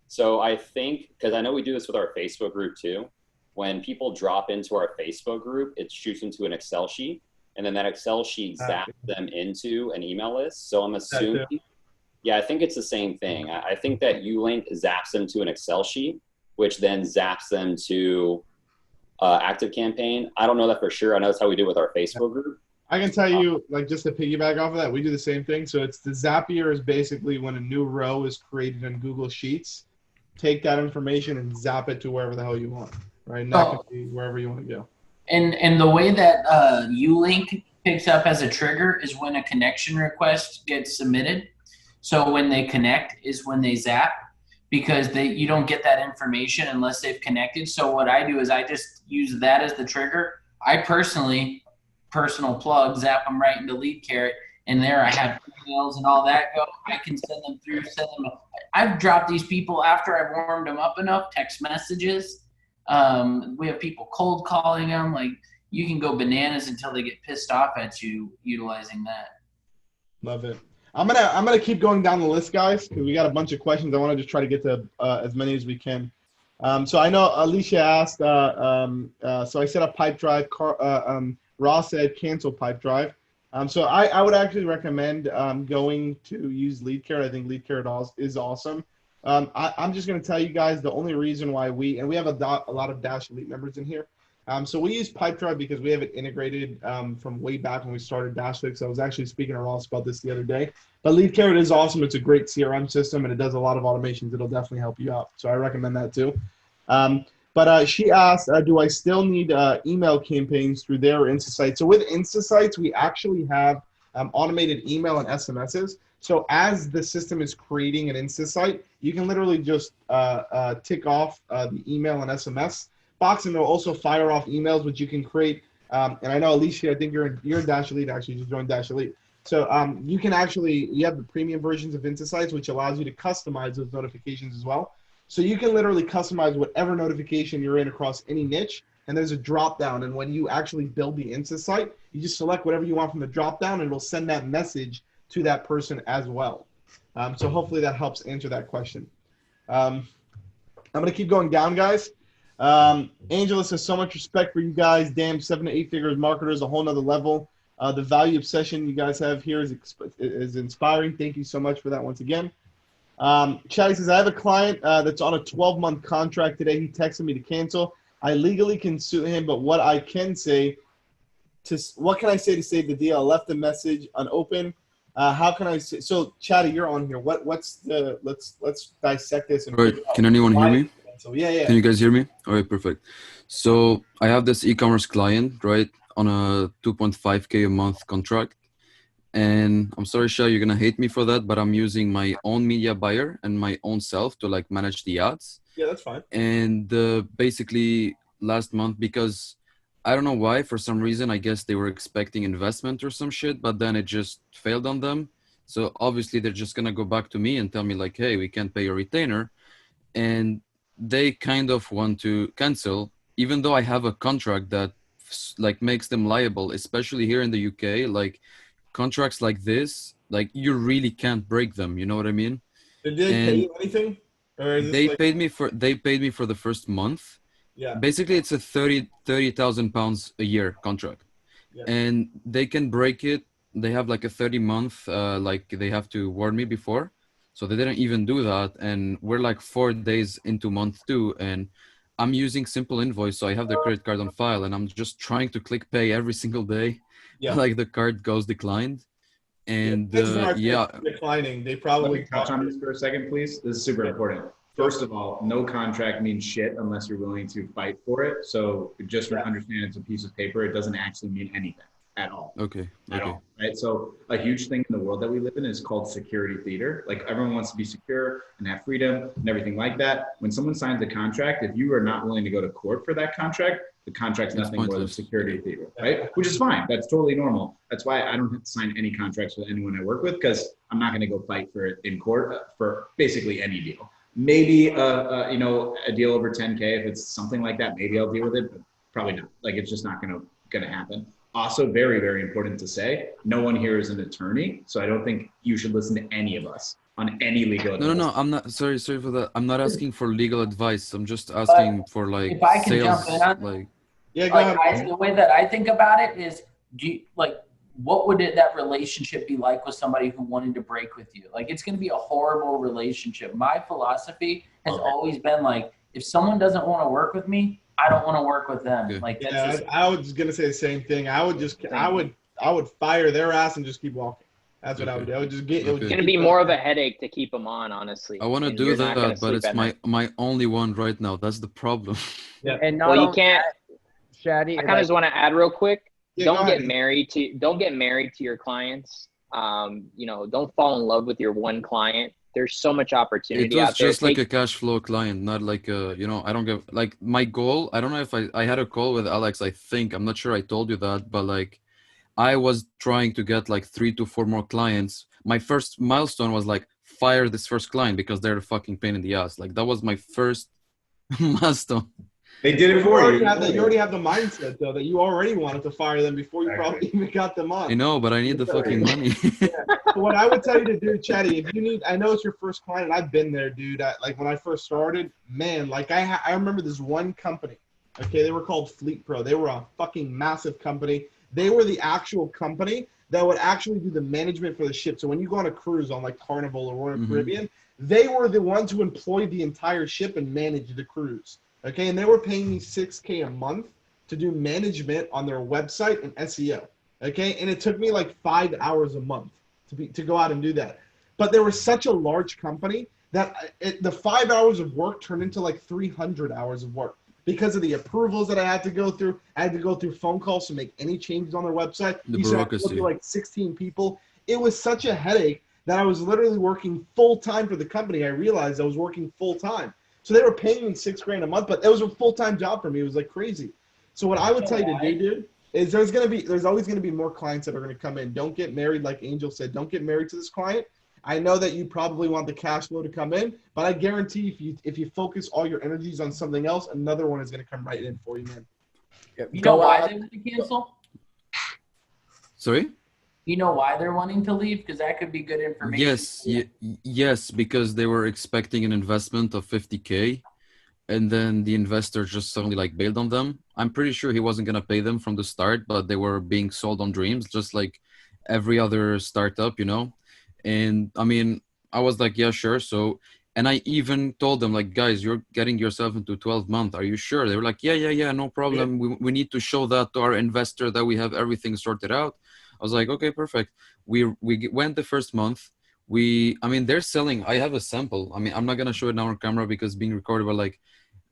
So I think, because I know we do this with our Facebook group too, when people drop into our Facebook group, it shoots them to an Excel sheet, and then that Excel sheet zaps them into an email list. So I'm assuming, yeah, I think it's the same thing. I think that Ulink zaps them to an Excel sheet, which then zaps them to ActiveCampaign. I don't know that for sure. I know that's how we do it with our Facebook group. I can tell you, like, just to piggyback off of that, we do the same thing. So it's the Zapier is basically when a new row is created in Google Sheets. Take that information and zap it to wherever the hell you want, right? And that can be wherever you want to go. And the way that Ulink picks up as a trigger is when a connection request gets submitted. So when they connect is when they zap. because you don't get that information unless they've connected. So what I do is I just use that as the trigger. I personal plug, zap them right into Lead Carrot, and there I have emails and all that go. I can send them through, I've dropped these people after I've warmed them up enough, text messages. We have people cold calling them. Like, you can go bananas until they get pissed off at you utilizing that. Love it. I'm gonna keep going down the list, guys, because we got a bunch of questions. I want to just try to get to as many as we can. So I know Alicia asked. So I set up pipe drive. Ross said cancel pipe drive. So I would actually recommend going to use Lead Carrot. I think Lead Carrot is awesome. I'm just gonna tell you guys the only reason why we have a lot of Dash Elite members in here. So we use Pipedrive because we have it integrated from way back when we started DashClicks. I was actually speaking to Ross about this the other day. But Lead Carrot is awesome. It's a great CRM system, and it does a lot of automations. It'll definitely help you out. So I recommend that too. But she asked, do I still need email campaigns through their InstaSites? So with InstaSites, we actually have automated email and SMSs. So as the system is creating an InstaSite, you can literally just tick off the email and SMS box, and it'll also fire off emails, which you can create. And I know, Alicia, I think you're in Dash Elite, actually. You just joined Dash Elite. So you can you have the premium versions of InstaSites, which allows you to customize those notifications as well. So you can literally customize whatever notification you're in across any niche, and there's a drop down. And when you actually build the InstaSite, you just select whatever you want from the drop down, and it'll send that message to that person as well. So hopefully that helps answer that question. I'm going to keep going down, guys. Angela says, so much respect for you guys. Damn, 7 to 8 figures marketers, a whole nother level. The value obsession you guys have here is inspiring. Thank you so much for that once again. Chatty says, I have a client that's on a 12-month contract today. He texted me to cancel. I legally can sue him, but what can I say to save the deal? I left the message unopened. How can I say? So, Chatty, you're on here. Let's dissect this. And right. Can anyone hear me? So, yeah. Can you guys hear me? All right, perfect. So I have this e-commerce client, right, on a 2.5K a month contract. And I'm sorry, Sha, you're going to hate me for that, but I'm using my own media buyer and my own self to like manage the ads. Yeah, that's fine. And basically last month, because I don't know why, for some reason, I guess they were expecting investment or some shit, but then it just failed on them. So obviously they're just going to go back to me and tell me like, hey, we can't pay a retainer. And they kind of want to cancel, even though I have a contract that like makes them liable, especially here in the UK. Like contracts like this, like you really can't break them. You know what I mean? Did they pay you anything? Or they paid me for the first month. Yeah. Basically, it's a 30,000 pounds a year contract, yeah. And they can break it. They have like a 30-month, like they have to warn me before. So they didn't even do that. And we're like 4 days into month 2, and I'm using Simple Invoice. So I have the credit card on file, and I'm just trying to click pay every single day. Yeah. Like the card goes declined. And declining. They probably Let me touch on this for a second, please. This is super important. First of all, no contract means shit unless you're willing to fight for it. So just understand it's a piece of paper. It doesn't actually mean anything at all. Okay. At all, right? So a huge thing in the world that we live in is called security theater. Like everyone wants to be secure and have freedom and everything like that. When someone signs a contract, if you are not willing to go to court for that contract, the contract's nothing more than security theater, right? Which is fine. That's totally normal. That's why I don't have to sign any contracts with anyone I work with, because I'm not going to go fight for it in court for basically any deal. Maybe a deal over 10K, if it's something like that, maybe I'll deal with it, but probably not. Like it's just not gonna happen. Also, very, very important to say, no one here is an attorney, so I don't think you should listen to any of us on any legal advice. No, I'm not. Sorry for that. I'm not asking for legal advice. I'm just asking for like if I can sales. Jump in, like, yeah, go ahead. The way that I think about it is, what would that relationship be like with somebody who wanted to break with you? Like, it's going to be a horrible relationship. My philosophy has always been like, if someone doesn't want to work with me, I don't want to work with them. Good. Like, that's yeah, I was going to say the same thing. I would fire their ass and just keep walking. That's what I would do. I would just get. It's going to be more of a headache to keep them on, honestly. I want to do that, but it's my only one right now. That's the problem. Yeah. And you can't. Shaddy, I kind of just want to add real quick. Yeah, don't get married to your clients. Don't fall in love with your one client. There's so much opportunity It was out there. just like a cash flow client, not like a, I don't give, like my goal. I don't know if I had a call with Alex. I think, I'm not sure I told you that, but like I was trying to get like 3 to 4 more clients. My first milestone was like fire this first client because they're a fucking pain in the ass. Like that was my first milestone. They did it for you. You already have the mindset though that you already wanted to fire them before you probably even got them on. I know, but I need the fucking money. So what I would tell you to do, Chatty, if you need, I know it's your first client, and I've been there, dude. Like when I first started, man, like I remember this one company. Okay, they were called Fleet Pro. They were a fucking massive company. They were the actual company that would actually do the management for the ship. So when you go on a cruise on like Carnival or Royal Caribbean, they were the ones who employed the entire ship and managed the cruise. Okay, and they were paying me $6,000 a month to do management on their website and SEO. Okay, and it took me like 5 hours a month to go out and do that. But they were such a large company that the 5 hours of work turned into like 300 hours of work because of the approvals that I had to go through. I had to go through phone calls to make any changes on their website. The You said I had to go through like 16 people. It was such a headache that I was literally working full time for the company. I realized I was working full time. So they were paying me $6,000 a month, but it was a full-time job for me. It was like crazy. So what I would tell you to do, dude, is there's always going to be more clients that are going to come in. Don't get married, like Angel said. Don't get married to this client. I know that you probably want the cash flow to come in, but I guarantee if you focus all your energies on something else, another one is going to come right in for you, man. You know why they want to cancel? Sorry? You know why they're wanting to leave? Because that could be good information. Yes, because they were expecting an investment of $50,000, and then the investor just suddenly like bailed on them. I'm pretty sure he wasn't gonna pay them from the start, but they were being sold on dreams, just like every other startup, And I mean, I was like, yeah, sure. So, and I even told them like, guys, you're getting yourself into 12 months. Are you sure? They were like, yeah, no problem. We need to show that to our investor that we have everything sorted out. I was like, okay, perfect. We went the first month. They're selling. I have a sample. I mean, I'm not gonna show it now on camera because it's being recorded, but like,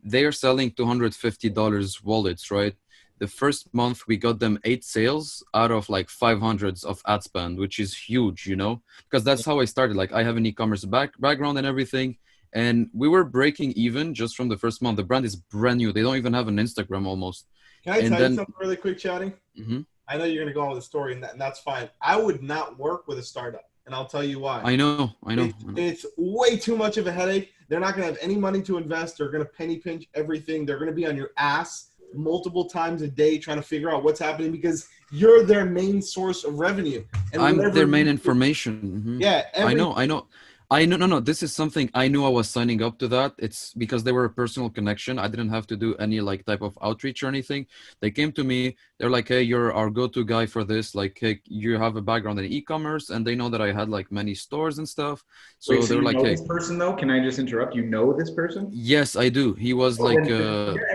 they are selling $250 wallets, right? The first month we got them 8 sales out of like 500 of ad spend, which is huge, because that's how I started. Like, I have an e-commerce background and everything, and we were breaking even just from the first month. The brand is brand new. They don't even have an Instagram almost. Can I tell you something really quick, Chatty? Mm-hmm. I know you're going to go on with a story, and that's fine. I would not work with a startup, and I'll tell you why. I know. It's way too much of a headache. They're not going to have any money to invest. They're going to penny pinch everything. They're going to be on your ass multiple times a day trying to figure out what's happening because you're their main source of revenue. And I'm their main information. Mm-hmm. Yeah. I know. No. This is something I knew I was signing up to that. It's because they were a personal connection. I didn't have to do any like type of outreach or anything. They came to me. They're like, hey, you're our go-to guy for this. Like, hey, you have a background in e-commerce, and they know that I had like many stores and stuff. So Wait, they're like, hey, this person though? Can I just interrupt? You know this person? Yes, I do. He was like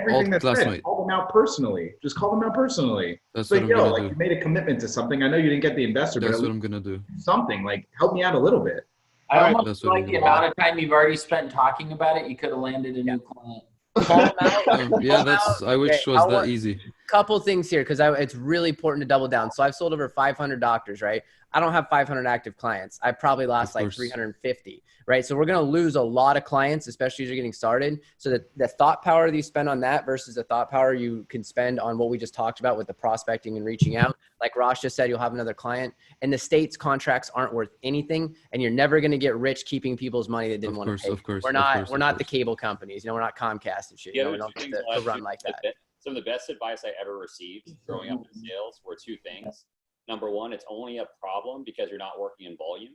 old classmate. Call them out personally. Just call them out personally. That's what I'm gonna do. You made a commitment to something. I know you didn't get the investor, That's but what I'm gonna do. Something like help me out a little bit. I almost feel like the amount of time you've already spent talking about it, you could have landed a new client. Call them out. I wish it was that easy. Couple things here because it's really important to double down. So I've sold over 500 doctors, right? I don't have 500 active clients. I probably lost like 350, right? So we're going to lose a lot of clients, especially as you're getting started. So the thought power that you spend on that versus the thought power you can spend on what we just talked about with the prospecting and reaching out. Like Ross just said, you'll have another client. And the state's contracts aren't worth anything, and you're never going to get rich keeping people's money that didn't want to pay. Of course, we're not the cable companies. We're not Comcast and shit. We don't get to run like that. Some of the best advice I ever received growing up in sales were 2 things. Number 1, it's only a problem because you're not working in volume.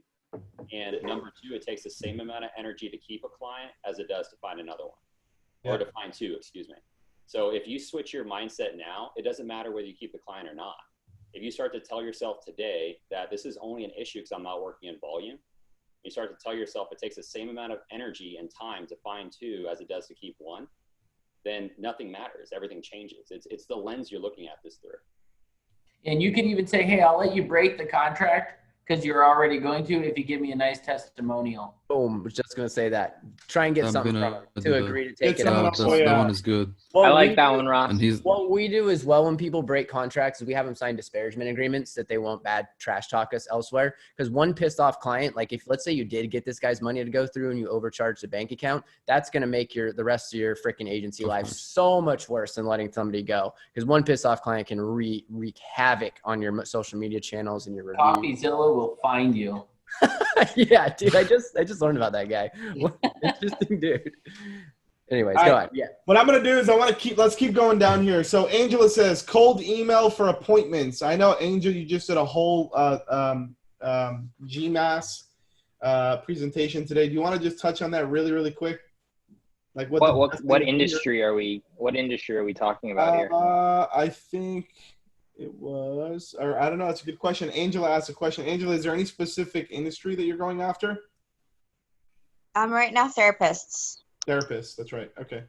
And number 2, it takes the same amount of energy to keep a client as it does to find another one, or to find 2, excuse me. So if you switch your mindset now, it doesn't matter whether you keep the client or not. If you start to tell yourself today that this is only an issue because I'm not working in volume, you start to tell yourself it takes the same amount of energy and time to find 2 as it does to keep 1, then nothing matters. Everything changes. It's the lens you're looking at this through. And you could even say, hey, I'll let you break the contract because you're already going to if you give me a nice testimonial. Boom. Was just gonna say that. Try and get I'm something gonna from him do to that. agree to take Get it someone out. else. That one is good. Well, I like that one, Ross. And he's What we do is, well, when people break contracts, we have them sign disparagement agreements that they won't bad trash talk us elsewhere. Because one pissed off client, like if let's say you did get this guy's money to go through and you overcharged the bank account, that's going to make the rest of your freaking agency life so much worse than letting somebody go. Because one pissed off client can wreak havoc on your social media channels and your reviews. CopyZilla will find you. Yeah, dude, I just learned about that guy. What an interesting dude. Anyways, go ahead. Yeah. What I'm gonna do is let's keep going down here. So Angela says cold email for appointments. I know, Angel, you just did a whole GMAS presentation today. Do you want to just touch on that really, really quick? Like what industry are we talking about here? I think it was, or I don't know. It's a good question. Angela asked a question. Angela, is there any specific industry that you're going after? Right now, therapists. Therapists. That's right. Okay.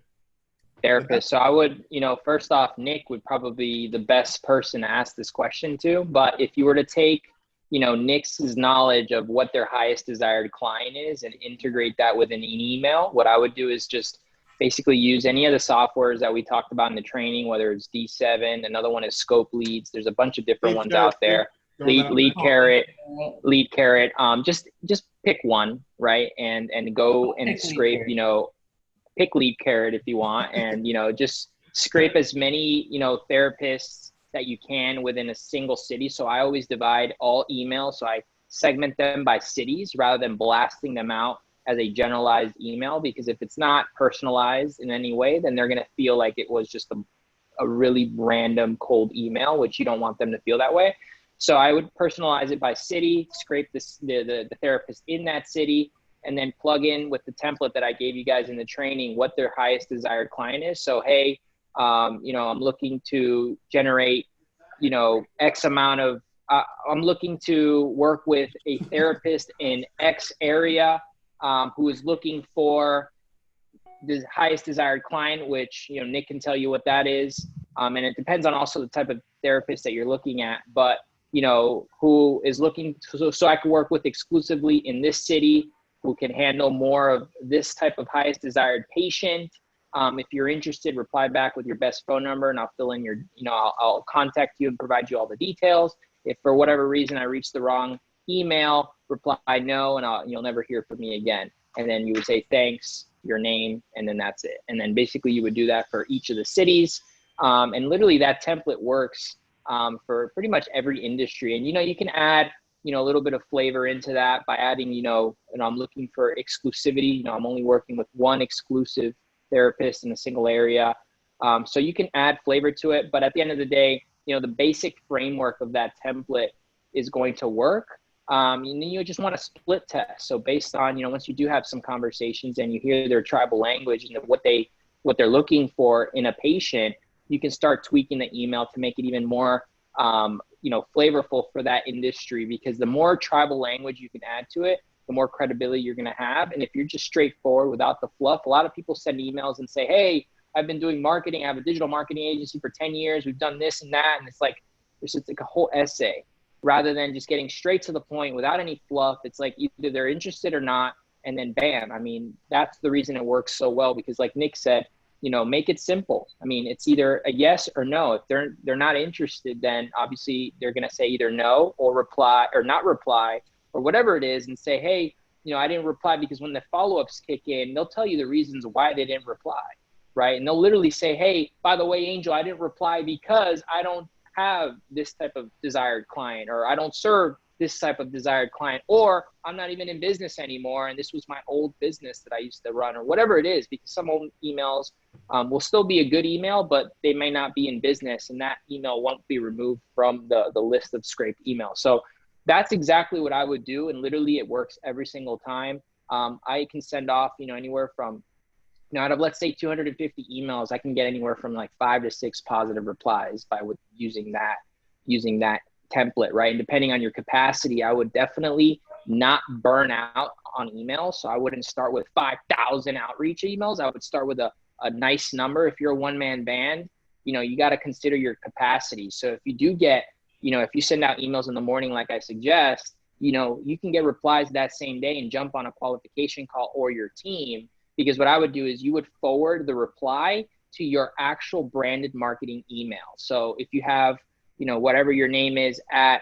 Therapists. So I would, first off, Nick would probably be the best person to ask this question to. But if you were to take, Nick's knowledge of what their highest desired client is and integrate that within an email, what I would do is just basically use any of the softwares that we talked about in the training, whether it's D7, another one is Scope Leads. There's a bunch of different ones out there. Lead Carrot. Just pick one, right? And go and scrape, pick Lead Carrot if you want, and just scrape as many therapists that you can within a single city. So I always divide all emails, so I segment them by cities rather than blasting them out as a generalized email, because if it's not personalized in any way, then they're going to feel like it was just a really random cold email, which you don't want them to feel that way. So I would personalize it by city, scrape the therapist in that city, and then plug in with the template that I gave you guys in the training what their highest desired client is. So, hey, I'm looking to generate, X amount of, I'm looking to work with a therapist in X area who is looking for the highest desired client, which, Nick can tell you what that is. And it depends on also the type of therapist that you're looking at, but, who is looking so I can work with exclusively in this city, who can handle more of this type of highest desired patient. If you're interested, reply back with your best phone number and I'll fill in your, I'll contact you and provide you all the details. If for whatever reason I reached the wrong email, reply no, and you'll never hear from me again. And then you would say, thanks, your name, and then that's it. And then basically you would do that for each of the cities. And literally that template works for pretty much every industry. And, you can add, a little bit of flavor into that by adding, and I'm looking for exclusivity. I'm only working with one exclusive therapist in a single area. So you can add flavor to it. But at the end of the day, the basic framework of that template is going to work. And then you just want to split test. So based on, once you do have some conversations and you hear their tribal language and what they're looking for in a patient, you can start tweaking the email to make it even more, flavorful for that industry, because the more tribal language you can add to it, the more credibility you're going to have. And if you're just straightforward without the fluff, a lot of people send emails and say, hey, I've been doing marketing. I have a digital marketing agency for 10 years. We've done this and that. And it's like a whole essay rather than just getting straight to the point without any fluff. It's like either they're interested or not. And then bam, I mean, that's the reason it works so well, because like Nick said, make it simple. I mean, it's either a yes or no. If they're not interested, then obviously they're going to say either no or reply or not reply or whatever it is, and say, hey, I didn't reply, because when the follow-ups kick in, they'll tell you the reasons why they didn't reply, right? And they'll literally say, hey, by the way, Angel, I didn't reply because I don't have this type of desired client, or I don't serve this type of desired client, or I'm not even in business anymore, and this was my old business that I used to run, or whatever it is, because some old emails will still be a good email, but they may not be in business, and that email won't be removed from the list of scraped emails. So that's exactly what I would do, and literally it works every single time. I can send off, anywhere from, out of, let's say 250 emails, I can get anywhere from like 5 to 6 positive replies by using that template, right? And depending on your capacity, I would definitely not burn out on emails. So I wouldn't start with 5,000 outreach emails. I would start with a nice number. If you're a one-man band, you got to consider your capacity. So if you do get, if you send out emails in the morning, like I suggest, you can get replies that same day and jump on a qualification call or your team. Because what I would do is you would forward the reply to your actual branded marketing email. So if you have, whatever your name is at,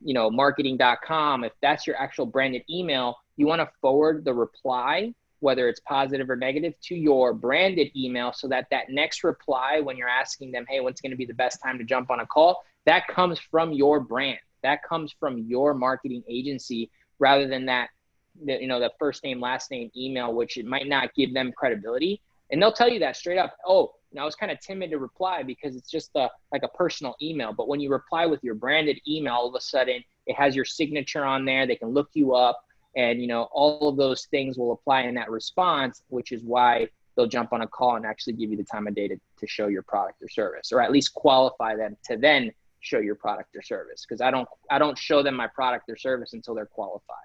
marketing.com, if that's your actual branded email, you want to forward the reply, whether it's positive or negative, to your branded email, so that next reply, when you're asking them, hey, when's going to be the best time to jump on a call, that comes from your brand. That comes from your marketing agency, rather than the first name, last name email, which it might not give them credibility. And they'll tell you that straight up. Oh, I was kind of timid to reply because it's just like a personal email. But when you reply with your branded email, all of a sudden it has your signature on there. They can look you up, and all of those things will apply in that response, which is why they'll jump on a call and actually give you the time of day to show your product or service, or at least qualify them to then show your product or service. Because I don't show them my product or service until they're qualified.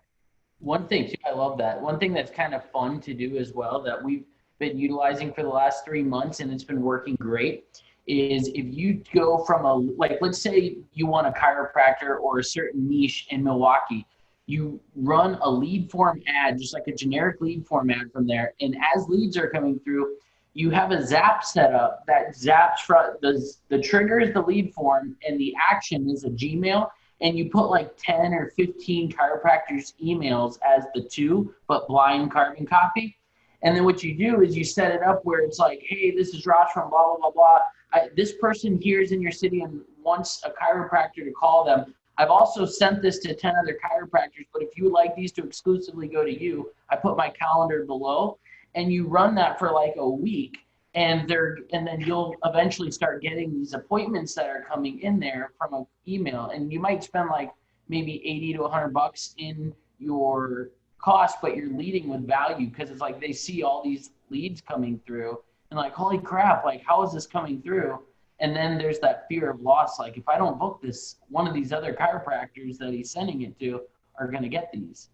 One thing too, I love that. One thing that's kind of fun to do as well that we've been utilizing for the last 3 months, and it's been working great, is if you go from let's say you want a chiropractor or a certain niche in Milwaukee, you run a lead form ad, just like a generic lead form ad from there. And as leads are coming through, you have a zap set up that zaps from the trigger is the lead form, and the action is a Gmail. And you put like 10 or 15 chiropractors' emails as the to, but blind carbon copy. And then what you do is you set it up where it's like, hey, this is Ross from blah, blah, blah, blah. This person here is in your city and wants a chiropractor to call them. I've also sent this to 10 other chiropractors, but if you would like these to exclusively go to you, I put my calendar below. And you run that for like a week. And then you'll eventually start getting these appointments that are coming in there from an email. And you might spend like maybe $80 to $100 in your cost, but you're leading with value, because it's like they see all these leads coming through and like, holy crap, like how is this coming through? And then there's that fear of loss. Like if I don't book this, one of these other chiropractors that he's sending it to are going to get these.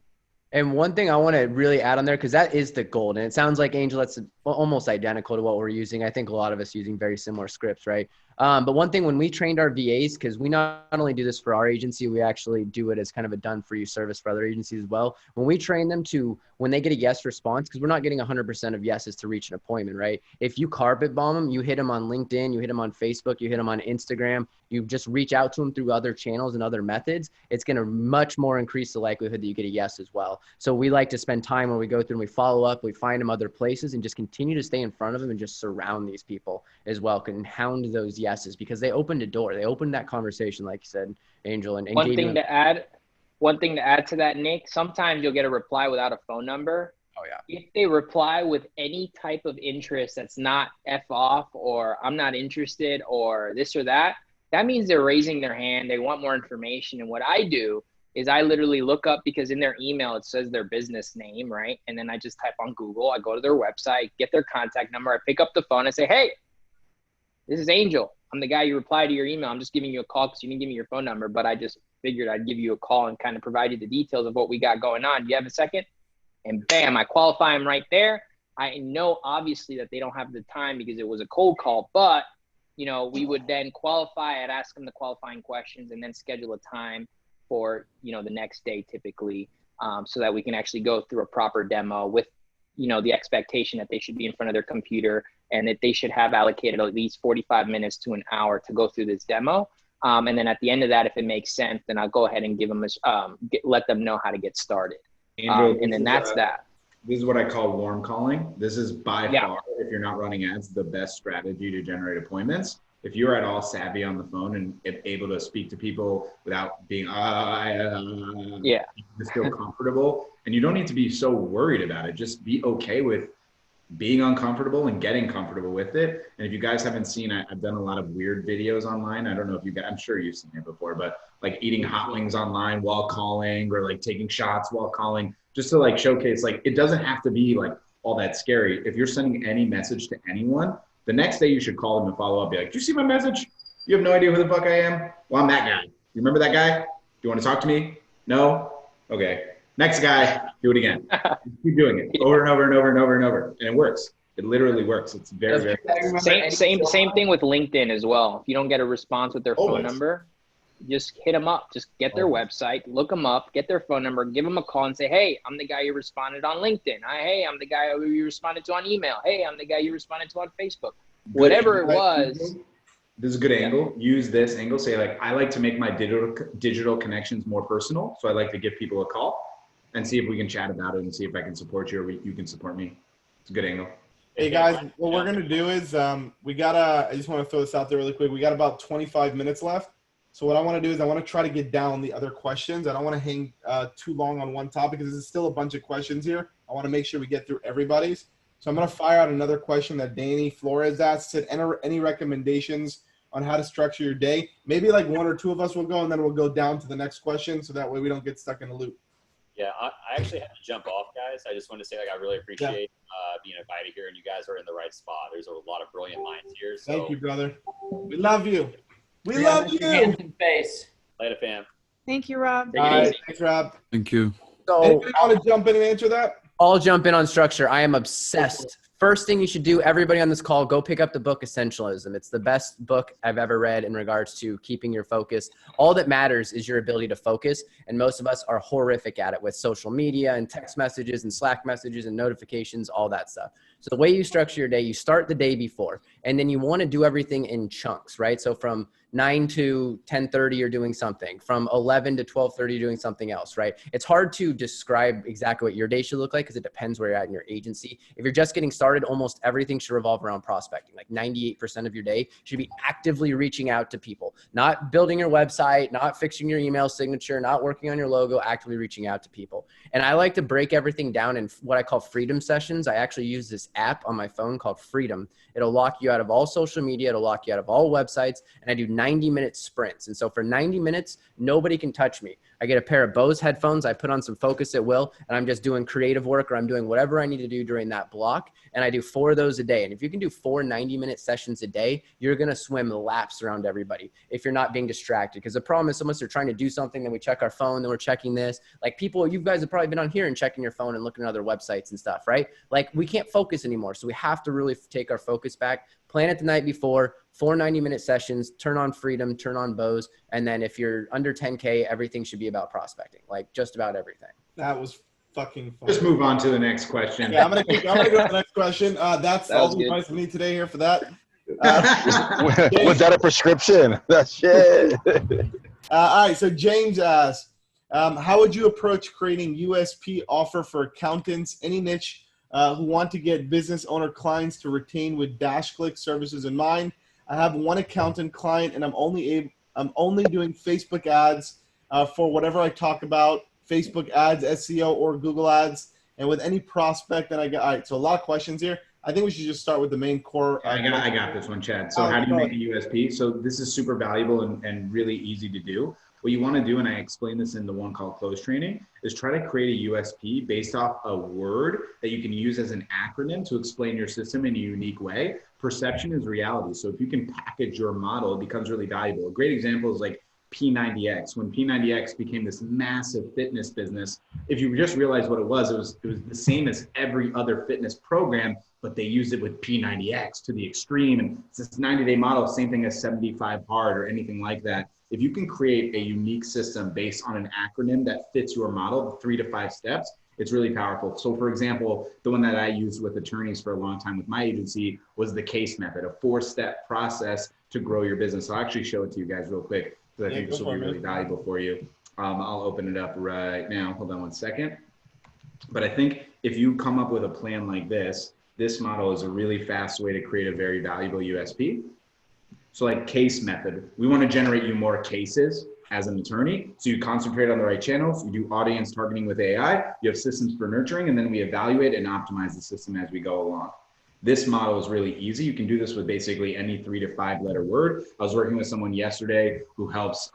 And one thing I want to really add on there, because that is the gold. And it sounds like, Angel, that's almost identical to what we're using. I think a lot of us using very similar scripts, right? But one thing, when we trained our VAs, because we not only do this for our agency, we actually do it as kind of a done for you service for other agencies as well. When we train them to, when they get a yes response, because we're not getting 100% of yeses to reach an appointment, right? If you carpet bomb them, you hit them on LinkedIn, you hit them on Facebook, you hit them on Instagram, you just reach out to them through other channels and other methods, it's going to much more increase the likelihood that you get a yes as well. So we like to spend time when we go through and we follow up, we find them other places, and just continue to stay in front of them and just surround these people as well, and hound those yeses, because they opened a door. They opened that conversation, like you said, Angel. And one thing to add to that, Nick, sometimes you'll get a reply without a phone number. Oh yeah. If they reply with any type of interest that's not F off, or I'm not interested, or this or that, that means they're raising their hand. They want more information. And what I do is I literally look up, because in their email, it says their business name, right? And then I just type on Google, I go to their website, get their contact number. I pick up the phone and say, hey, this is Angel. I'm the guy you replied to your email. I'm just giving you a call because you didn't give me your phone number, but I just figured I'd give you a call and kind of provide you the details of what we got going on. Do you have a second? And bam, I qualify them right there. I know obviously that they don't have the time because it was a cold call, but we would then qualify. I'd ask them the qualifying questions and then schedule a time for, the next day typically, so that we can actually go through a proper demo with, the expectation that they should be in front of their computer and that they should have allocated at least 45 minutes to an hour to go through this demo. And then at the end of that, if it makes sense, then I'll go ahead and give them let them know how to get started. Andrew, and then that's that. This is what I call warm calling. This is by far, if you're not running ads, the best strategy to generate appointments. If you're at all savvy on the phone and able to speak to people without being, just feel comfortable, and you don't need to be so worried about it. Just be okay with being uncomfortable and getting comfortable with it. And if you guys haven't seen, I've done a lot of weird videos online. I don't know if you guys, I'm sure you've seen it before, but like eating hot wings online while calling, or like taking shots while calling, just to like showcase, like, it doesn't have to be like all that scary. If you're sending any message to anyone, the next day you should call them and follow up. Be like, do you see my message? You have no idea who the fuck I am? Well, I'm that guy. You remember that guy? Do you want to talk to me? No? Okay. Next guy, do it again. Keep doing it over and over and over and over and over. And it works. It literally works. It's very, very same thing with LinkedIn as well. If you don't get a response with their phone number, just hit them up. Just get their website, look them up, get their phone number, give them a call and say, hey, I'm the guy you responded on LinkedIn. Hey, I'm the guy who you responded to on email. Hey, I'm the guy you responded to on Facebook. Whatever it was. This is a good angle. Use this angle. Say like, I like to make my digital connections more personal. So I like to give people a call and see if we can chat about it and see if I can support you or you can support me. It's a good angle. Hey guys, what we're gonna do is I just want to throw this out there really quick. We got about 25 minutes left. So what I want to do is I want to try to get down the other questions. I don't want to hang too long on one topic because there's still a bunch of questions here. I want to make sure we get through everybody's. So I'm going to fire out another question that Danny Flores asked. Said, any recommendations on how to structure your day? Maybe like one or two of us will go, and then we'll go down to the next question, so that way we don't get stuck in a loop. Yeah, I actually have to jump off, guys. I just want to say, like, I really appreciate being invited here, and you guys are in the right spot. There's a lot of brilliant minds here. So. Thank you, brother. We love you. We love you. Later, fam. Thank you, Rob. All right, thanks, Rob. Thank you. So anybody want to jump in and answer that? I'll jump in on structure. I am obsessed. First thing you should do, everybody on this call, go pick up the book Essentialism. It's the best book I've ever read in regards to keeping your focus. All that matters is your ability to focus, and most of us are horrific at it with social media and text messages and Slack messages and notifications, all that stuff. So the way you structure your day, you start the day before, and then you want to do everything in chunks, right? So from 9 to 10:30, you're doing something. From 11 to 12:30, you're doing something else, right? It's hard to describe exactly what your day should look like because it depends where you're at in your agency. If you're just getting started, almost everything should revolve around prospecting. Like 98% of your day should be actively reaching out to people, not building your website, not fixing your email signature, not working on your logo, actively reaching out to people. And I like to break everything down in what I call freedom sessions. I actually use this app on my phone called Freedom. It'll lock you out of all social media. It'll lock you out of all websites. And I do 90-minute sprints. And so for 90 minutes, nobody can touch me. I get a pair of Bose headphones. I put on some Focus at Will, and I'm just doing creative work, or I'm doing whatever I need to do during that block. And I do 4 of those a day. And if you can do 4 90-minute sessions a day, you're going to swim laps around everybody if you're not being distracted. Because the problem is, unless they're trying to do something, then we check our phone, then we're checking this. Like people, you guys have probably been on here and checking your phone and looking at other websites and stuff, right? Like we can't focus anymore. So we have to really take our focus back, plan it the night before, 4 90-minute sessions, turn on Freedom, turn on Bose. And then if you're under 10K, everything should be about prospecting, like just about everything. That was fucking fun. Just move on to the next question. Yeah, I'm gonna go to the next question. That's all the advice we need today here for that. Was that a prescription? That shit. All right, so James asks, how would you approach creating USP offer for accountants, any niche who want to get business owner clients to retain with DashClicks services in mind? I have one accountant client, and I'm only doing Facebook ads for whatever I talk about, Facebook ads, SEO, or Google ads, and with any prospect that I got. All right, so a lot of questions here. I think we should just start with the main core. I got this one, Chad. So how do you make a USP? So this is super valuable and really easy to do. What you want to do, and I explain this in the one called Close Training, is try to create a USP based off a word that you can use as an acronym to explain your system in a unique way. Perception is reality. So if you can package your model, it becomes really valuable. A great example is like P90X. When P90X became this massive fitness business, if you just realize what it was the same as every other fitness program, but they used it with P90X to the extreme. And it's this 90-day model, same thing as 75 hard or anything like that. If you can create a unique system based on an acronym that fits your model, 3 to 5 steps, it's really powerful. So for example, the one that I used with attorneys for a long time with my agency was the CASE method, a 4-step process to grow your business. I'll actually show it to you guys real quick because I think this will be really valuable for you. I'll open it up right now. Hold on one second. But I think if you come up with a plan like this model is a really fast way to create a very valuable USP. So like CASE method, we want to generate you more cases as an attorney. So you concentrate on the right channels, you do audience targeting with AI, you have systems for nurturing, and then we evaluate and optimize the system as we go along. This model is really easy. You can do this with basically any 3 to 5 letter word. I was working with someone yesterday who helps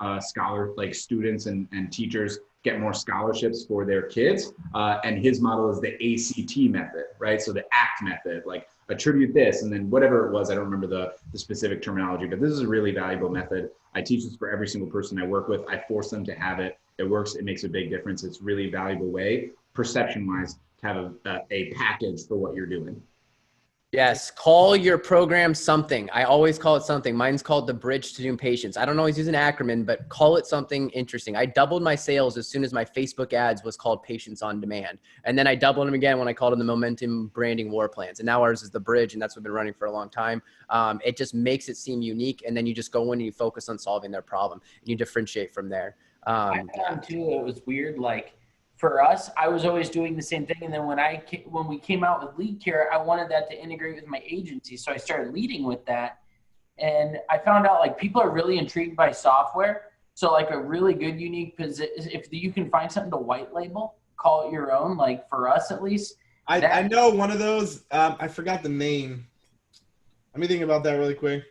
students and teachers get more scholarships for their kids. And his model is the ACT method, right? So the ACT method, like attribute this, and then whatever it was, I don't remember the specific terminology, but this is a really valuable method. I teach this for every single person I work with. I force them to have it. It works. It makes a big difference. It's really a valuable way, perception-wise, to have a package for what you're doing. Yes, call your program something. I always call it something. Mine's called the Bridge to New Patients. I don't always use an acronym, but call it something interesting. I doubled my sales as soon as my Facebook ads was called Patients on Demand. And then I doubled them again when I called them the Momentum Branding War Plans. And now ours is the Bridge, and that's what we've been running for a long time. It just makes it seem unique, and then you just go in and you focus on solving their problem, and you differentiate from there. I found too, it was weird, like, for us, I was always doing the same thing. And then when we came out with Lead Care, I wanted that to integrate with my agency. So I started leading with that. And I found out like people are really intrigued by software. So like a really good, unique position, if you can find something to white label, call it your own, like for us at least. I know one of those, I forgot the name. Let me think about that really quick.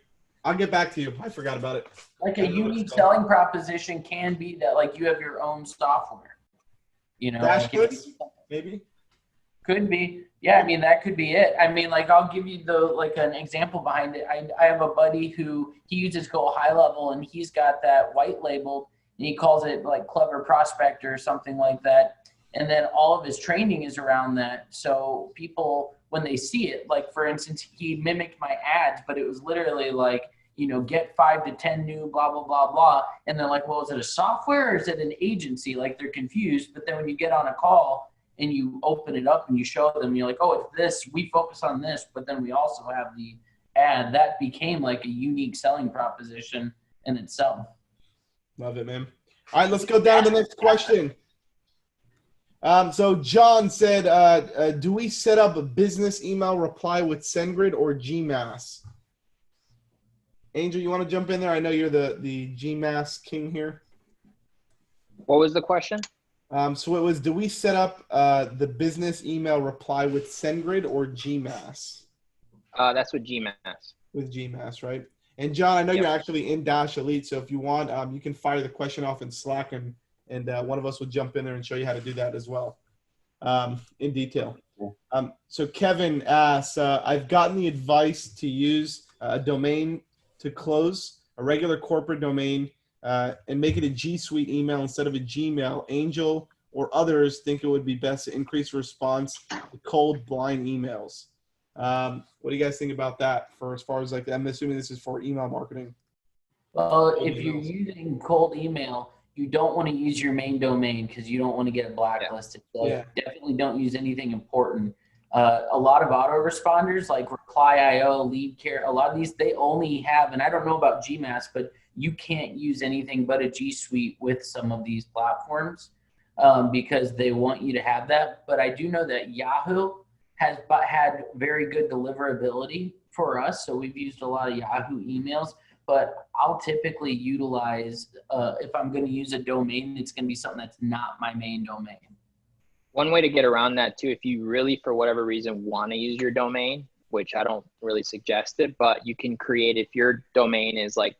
I'll get back to you. I forgot about it. Like a unique selling proposition can be that like you have your own software. You know, DashClicks, maybe? Could be. Yeah, I mean, that could be it. I mean, like, I'll give you an example behind it. I have a buddy who he uses Go High Level, and he's got that white labeled, and he calls it like Clever Prospector or something like that. And then all of his training is around that. So people, when they see it, like for instance, he mimicked my ads, but it was literally like, you know, get 5 to 10 new blah, blah, blah, blah. And they're like, well, is it a software or is it an agency? Like they're confused. But then when you get on a call and you open it up and you show them, you're like, oh, it's this, we focus on this, but then we also have the ad. That became like a unique selling proposition in itself. Love it, man. All right, let's go down to the next question. So John said, do we set up a business email reply with SendGrid or GMass? Angel, you want to jump in there? I know you're the GMass king here. What was the question? So it was, do we set up the business email reply with SendGrid or GMass? That's with GMass. With GMass, right? And John, I know you're actually in Dash Elite, so if you want, you can fire the question off in Slack, and one of us will jump in there and show you how to do that as well in detail. So Kevin asks, I've gotten the advice to use a domain to close a regular corporate domain and make it a G Suite email instead of a Gmail. Angel or others think it would be best to increase response to cold, blind emails. What do you guys think about that for as far as like, I'm assuming this is for email marketing? Well, if you're using cold email, you don't want to use your main domain because you don't want to get blacklisted. So definitely don't use anything important. A lot of autoresponders like Reply.io, Lead Care, a lot of these, they only have, and I don't know about GMass, but you can't use anything but a G Suite with some of these platforms because they want you to have that. But I do know that Yahoo has had very good deliverability for us. So we've used a lot of Yahoo emails, but I'll typically utilize, if I'm going to use a domain, it's going to be something that's not my main domain. One way to get around that too, if you really, for whatever reason, want to use your domain, which I don't really suggest it, but you can create, if your domain is like,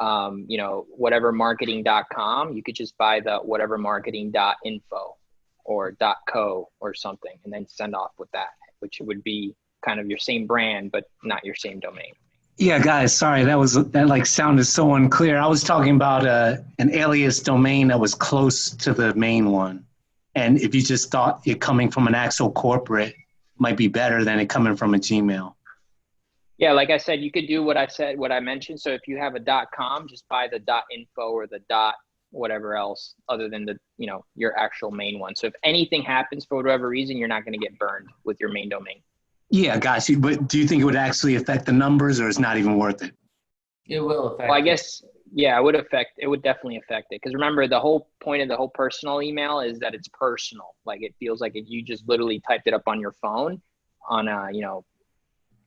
you know, whatevermarketing.com, you could just buy the whatevermarketing.info or .co or something, and then send off with that, which would be kind of your same brand, but not your same domain. Yeah, guys, sorry, that like sounded so unclear. I was talking about an alias domain that was close to the main one. And if you just thought it coming from an actual corporate might be better than it coming from a Gmail. Yeah, like I said, you could do what I mentioned. So if you have a .com, just buy the .info or the whatever else other than the, you know, your actual main one. So if anything happens for whatever reason, you're not going to get burned with your main domain. Yeah, got you. But do you think it would actually affect the numbers, or it's not even worth it? It will affect. Well, I guess, yeah, it would definitely affect it. Because remember, the whole point of the whole personal email is that it's personal. Like it feels like if you just literally typed it up on your phone, on a, you know,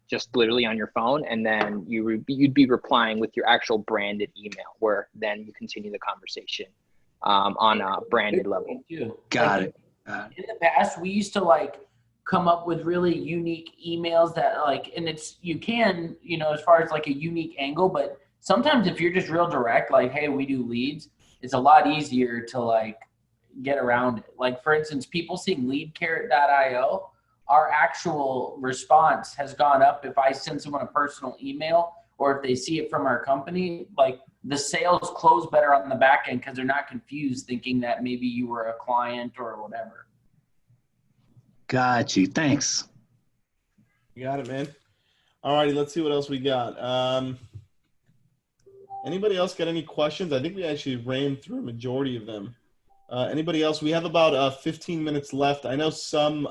just literally on your phone, and then you'd be replying with your actual branded email, where then you continue the conversation on a branded level. Got it. In the past, we used to like come up with really unique emails that like, and it's, you can, you know, as far as like a unique angle, but sometimes if you're just real direct, like, hey, we do leads, it's a lot easier to like get around it. Like for instance, people seeing leadcarrot.io, our actual response has gone up if I send someone a personal email, or if they see it from our company, like the sales close better on the back end because they're not confused thinking that maybe you were a client or whatever. Got you. Thanks. You got it, man. All righty, let's see what else we got. Anybody else got any questions? I think we actually ran through a majority of them. Anybody else? We have about 15 minutes left. I know some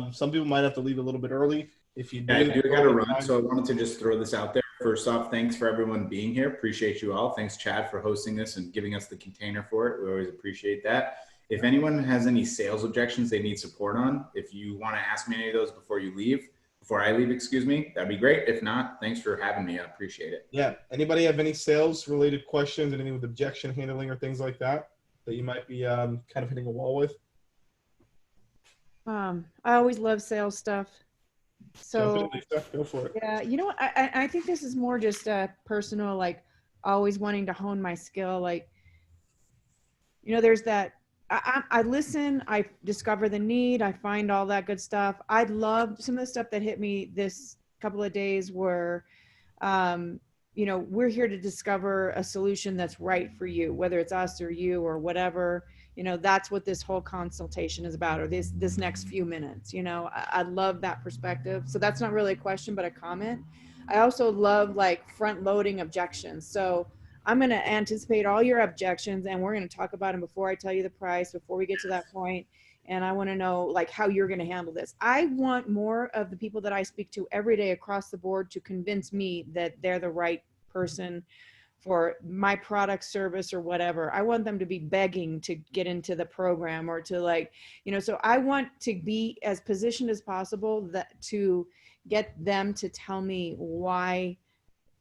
people might have to leave a little bit early. If you do, I do got to run, so I wanted to just throw this out there. First off, thanks for everyone being here. Appreciate you all. Thanks, Chad, for hosting this and giving us the container for it. We always appreciate that. If anyone has any sales objections they need support on, if you want to ask me any of those before I leave, excuse me, that'd be great. If not, thanks for having me. I appreciate it. Yeah. Anybody have any sales related questions, anything with objection handling or things like that you might be kind of hitting a wall with? I always love sales stuff. So go for it. Yeah, you know what? I think this is more just a personal, like always wanting to hone my skill. Like, you know, there's that. I listen, I discover the need, I find all that good stuff. I love some of the stuff that hit me this couple of days were, you know, we're here to discover a solution that's right for you, whether it's us or you or whatever. You know, that's what this whole consultation is about, or this next few minutes. You know, I love that perspective. So that's not really a question, but a comment. I also love like front loading objections. So I'm going to anticipate all your objections and we're going to talk about them before I tell you the price, before we get to that point. And I want to know like how you're going to handle this. I want more of the people that I speak to every day across the board to convince me that they're the right person for my product, service, or whatever. I want them to be begging to get into the program or to like, you know, so I want to be as positioned as possible that to get them to tell me why,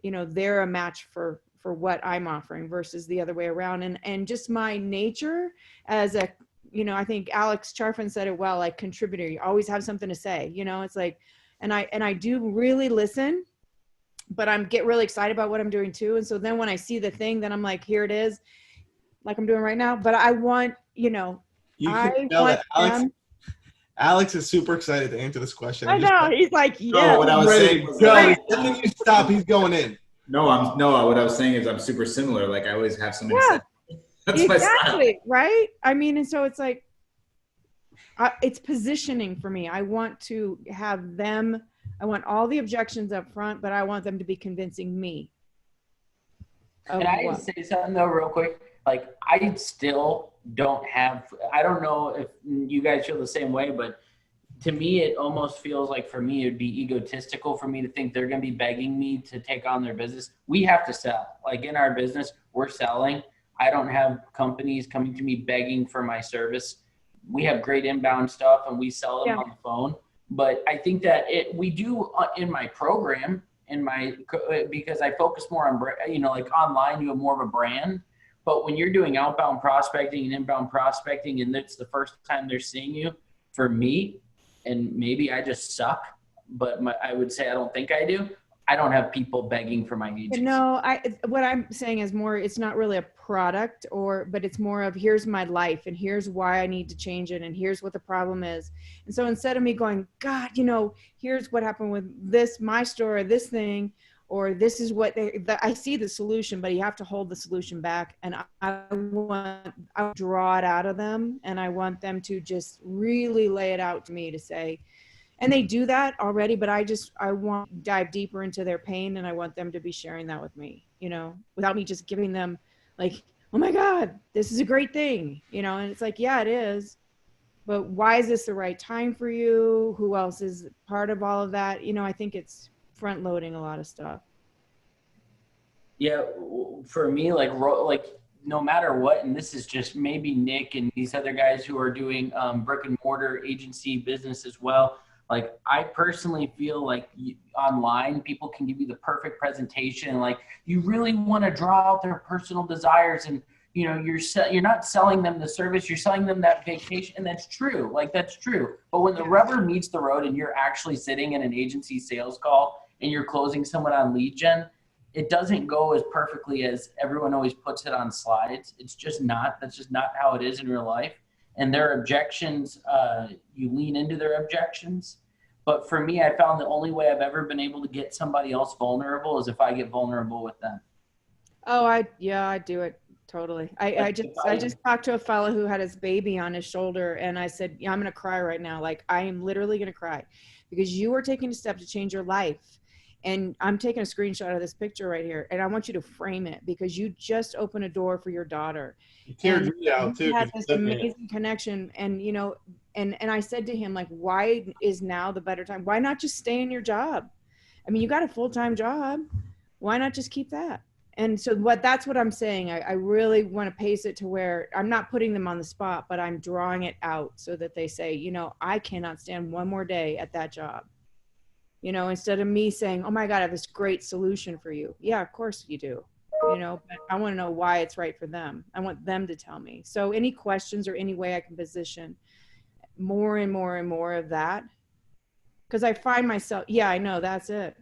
you know, they're a match for what I'm offering versus the other way around. And just my nature as a, you know, I think Alex Charfin said it well, like contributor, you always have something to say, you know, it's like, and I do really listen, but I'm get really excited about what I'm doing too. And so then when I see the thing, then I'm like, here it is, like I'm doing right now. But I want, you know, you can tell that Alex is super excited to answer this question. I know. He's like, yeah. What I was saying was, if you stop, he's going in. No, what I was saying is I'm super similar. Like I always have something to say. That's exactly, my style. Right? I mean, and so it's like, it's positioning for me. I want to have them, I want all the objections up front, but I want them to be convincing me. Can I say something though real quick? Like I still don't have, I don't know if you guys feel the same way, but to me, it almost feels like for me, it'd be egotistical for me to think they're going to be begging me to take on their business. We have to sell. Like in our business, we're selling. I don't have companies coming to me begging for my service. We have great inbound stuff and we sell them on the phone. But I think that we do in my program, because I focus more on, you know, like online, you have more of a brand. But when you're doing outbound prospecting and inbound prospecting, and it's the first time they're seeing you, for me, and maybe I just suck, but I would say I don't think I do. I don't have people begging for my agency. No, what I'm saying is more, it's not really a product but it's more of here's my life and here's why I need to change it and here's what the problem is. And so instead of me going, God, you know, here's what happened with this, my store, this thing, or this is what I see the solution, but you have to hold the solution back. And I draw it out of them and I want them to just really lay it out to me to say, and they do that already, but I want to dive deeper into their pain and I want them to be sharing that with me, you know, without me just giving them like, oh my God, this is a great thing, you know, and it's like, yeah, it is, but why is this the right time for you? Who else is part of all of that? You know, I think it's front loading a lot of stuff. Yeah, for me, like no matter what, and this is just maybe Nick and these other guys who are doing brick and mortar agency business as well. Like I personally feel like online people can give you the perfect presentation. Like you really want to draw out their personal desires, and you know you're not selling them the service, you're selling them that vacation, and that's true. Like that's true. But when the rubber meets the road and you're actually sitting in an agency sales call and you're closing someone on lead gen, it doesn't go as perfectly as everyone always puts it on slides. It's just not. That's just not how it is in real life. And their objections, you lean into their objections. But for me, I found the only way I've ever been able to get somebody else vulnerable is if I get vulnerable with them. Oh, I do it totally. I just talked to a fellow who had his baby on his shoulder, and I said, yeah, I'm going to cry right now. Like I am literally going to cry because you are taking a step to change your life. And I'm taking a screenshot of this picture right here, and I want you to frame it because you just opened a door for your daughter. You teared me out too. You had this amazing connection, and you know, and I said to him, like, why is now the better time? Why not just stay in your job? I mean, you got a full-time job. Why not just keep that? And so that's what I'm saying. I really want to pace it to where I'm not putting them on the spot, but I'm drawing it out so that they say, you know, I cannot stand one more day at that job. You know, instead of me saying, oh my God, I have this great solution for you. Yeah, of course you do. You know, but I want to know why it's right for them. I want them to tell me. So any questions or any way I can position more and more and more of that. Because I find myself, yeah, I know, that's it.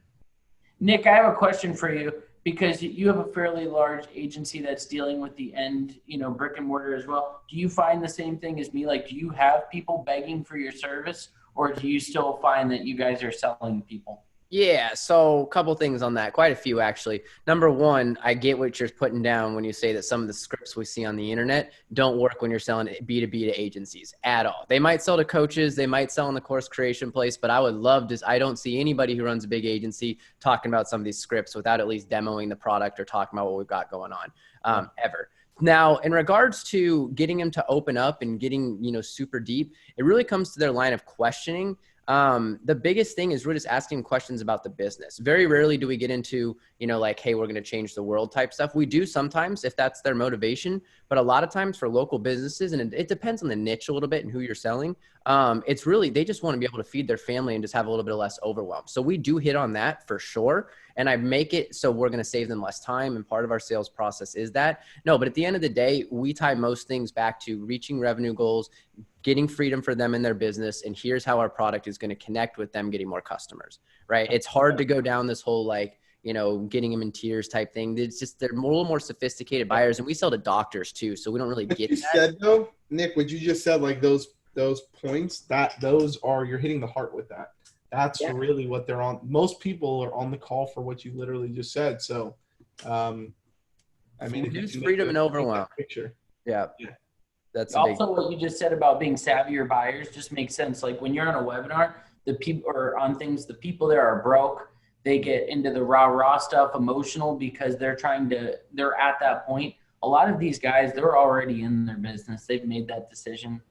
Nick, I have a question for you because you have a fairly large agency that's dealing with the end, you know, brick and mortar as well. Do you find the same thing as me? Like, do you have people begging for your service, or do you still find that you guys are selling people? Yeah, so a couple things on that, quite a few actually. Number one, I get what you're putting down when you say that some of the scripts we see on the internet don't work when you're selling B2B to agencies at all. They might sell to coaches, they might sell in the course creation place, but I would love to, I don't see anybody who runs a big agency talking about some of these scripts without at least demoing the product or talking about what we've got going on, ever. Now, in regards to getting them to open up and getting, you know, super deep, it really comes to their line of questioning. The biggest thing is we're just asking questions about the business. Very rarely do we get into, you know, like, hey, we're going to change the world type stuff. We do sometimes if that's their motivation, but a lot of times for local businesses, and it depends on the niche a little bit and who you're selling. It's really, they just want to be able to feed their family and just have a little bit less overwhelm. So we do hit on that for sure. And I make it so we're going to save them less time. And part of our sales process is that. No, but at the end of the day, we tie most things back to reaching revenue goals, getting freedom for them in their business. And here's how our product is going to connect with them getting more customers, right? It's hard to go down this whole, like, you know, getting them in tiers type thing. It's just, they're a little more sophisticated buyers, and we sell to doctors too. So we don't really get that. Said though, Nick, what you just said, like those points, those are, you're hitting the heart with that. That's really what they're on. Most people are on the call for what you literally just said. So, I mean, reduce freedom and overwhelm. Picture. Yeah. That's also what you just said about being savvier buyers just makes sense. Like when you're on a webinar, the people or on things, the people there are broke. They get into the raw stuff, emotional, because they're at that point. A lot of these guys, they're already in their business. They've made that decision.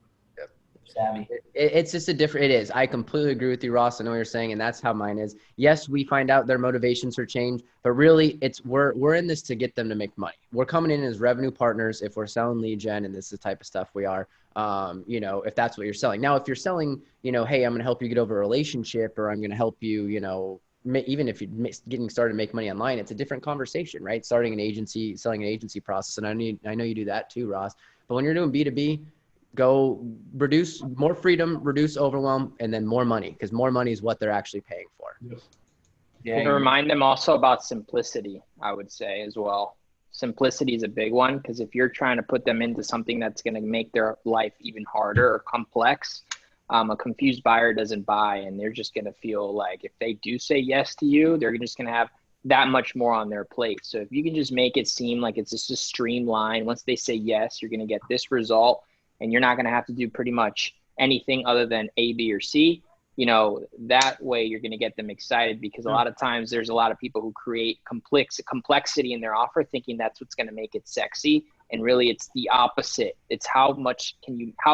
Savvy. It's just it is. I completely agree with you, Ross. I know what you're saying, and that's how mine is. Yes, we find out their motivations for change, but really we're in this to get them to make money. We're coming in as revenue partners if we're selling lead gen, and this is the type of stuff we are. You know, if that's what you're selling. Now, if you're selling, you know, hey, I'm going to help you get over a relationship, or I'm going to help you, you know, even if you're getting started to make money online, it's a different conversation, right? Starting an agency, selling an agency process. And I know you do that too, Ross. But when you're doing B2B, go reduce more freedom, reduce overwhelm, and then more money, because more money is what they're actually paying for. Yeah. And remind them also about simplicity, I would say as well. Simplicity is a big one, because if you're trying to put them into something that's going to make their life even harder or complex, a confused buyer doesn't buy, and they're just going to feel like if they do say yes to you, they're just going to have that much more on their plate. So if you can just make it seem like it's just a streamline, once they say yes, you're going to get this result, and you're not going to have to do pretty much anything other than A, B, or C, you know, that way you're going to get them excited, because a lot of times there's a lot of people who create complexity in their offer thinking that's what's going to make it sexy. And really it's the opposite. It's how